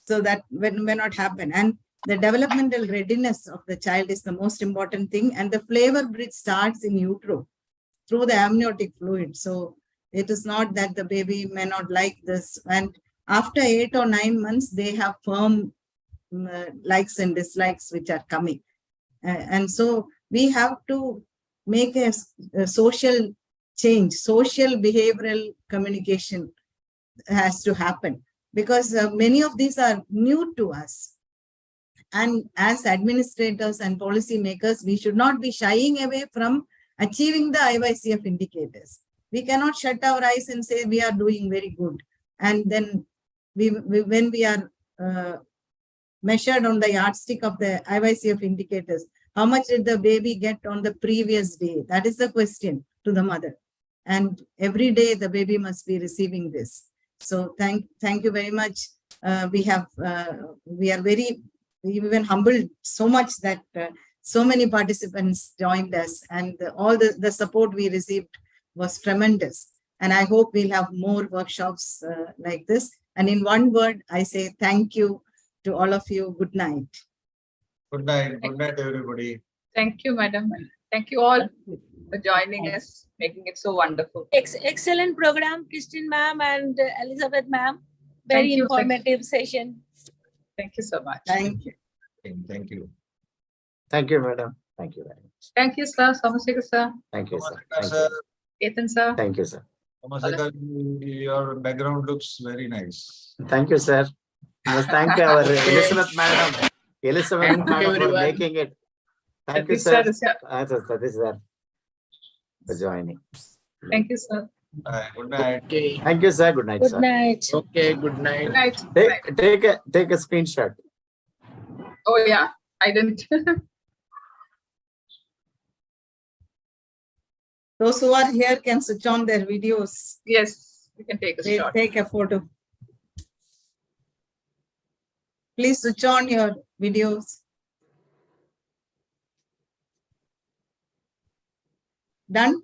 So that may not happen. And the developmental readiness of the child is the most important thing. And the flavor bridge starts in utero through the amniotic fluid. So it is not that the baby may not like this. And after 8 or 9 months, they have firm likes and dislikes which are coming. And so we have to make a social change, social behavioral communication has to happen. because many of these are new to us. And as administrators and policy makers, we should not be shying away from achieving the IYCF indicators. We cannot shut our eyes and say we are doing very good. And then when we are measured on the yardstick of the IYCF indicators, how much did the baby get on the previous day? That is the question to the mother. And every day the baby must be receiving this. So thank you very much. We are very even humbled so much that so many participants joined us, and all the support we received was tremendous. And I hope we'll have more workshops like this. And in one word, I say thank you to all of you. Good night. Good night. Good night, everybody. Thank you, madam. Thank you all for joining us, making it so wonderful. Excellent program, Christine ma'am and Elizabeth ma'am. Very Thank you. informative session. Thank you so much. Thank you. Thank you. Thank you, madam. Thank you very much. Thank you, sir. Somaseka, sir. Thank you, sir. Namaskar, Thank sir. you. Ethan, sir. Thank you, sir. Namaskar, your background looks very nice. Thank you, sir. We must thank our Elizabeth madam. Elizabeth Thank you, madam for everyone. making it. Thank you, Satish sir. sir. Satish sir for joining. Thank you, sir. Bye. Good night. Okay. Thank you, sir. Good night, Good sir. night. Okay, good night. Good night. Take a screenshot. Oh, yeah. I didn't. Those who are here can switch on their videos. Yes, you can take a They shot. take a photo. Please switch on your videos. Done?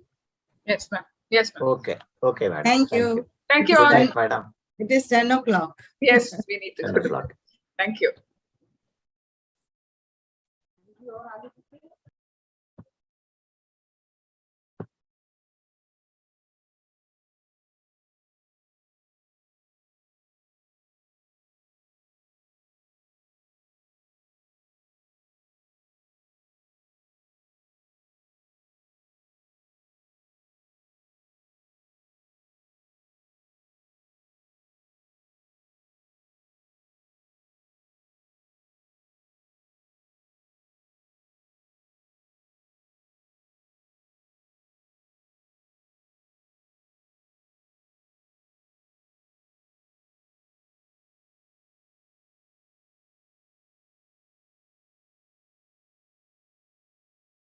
Yes, ma'am. Yes, ma'am. Okay. Okay, madam. Thank you. Thank you Good all. Night, madam. It is 10 o'clock. Yes, we need to 10 go. o'clock. Thank you.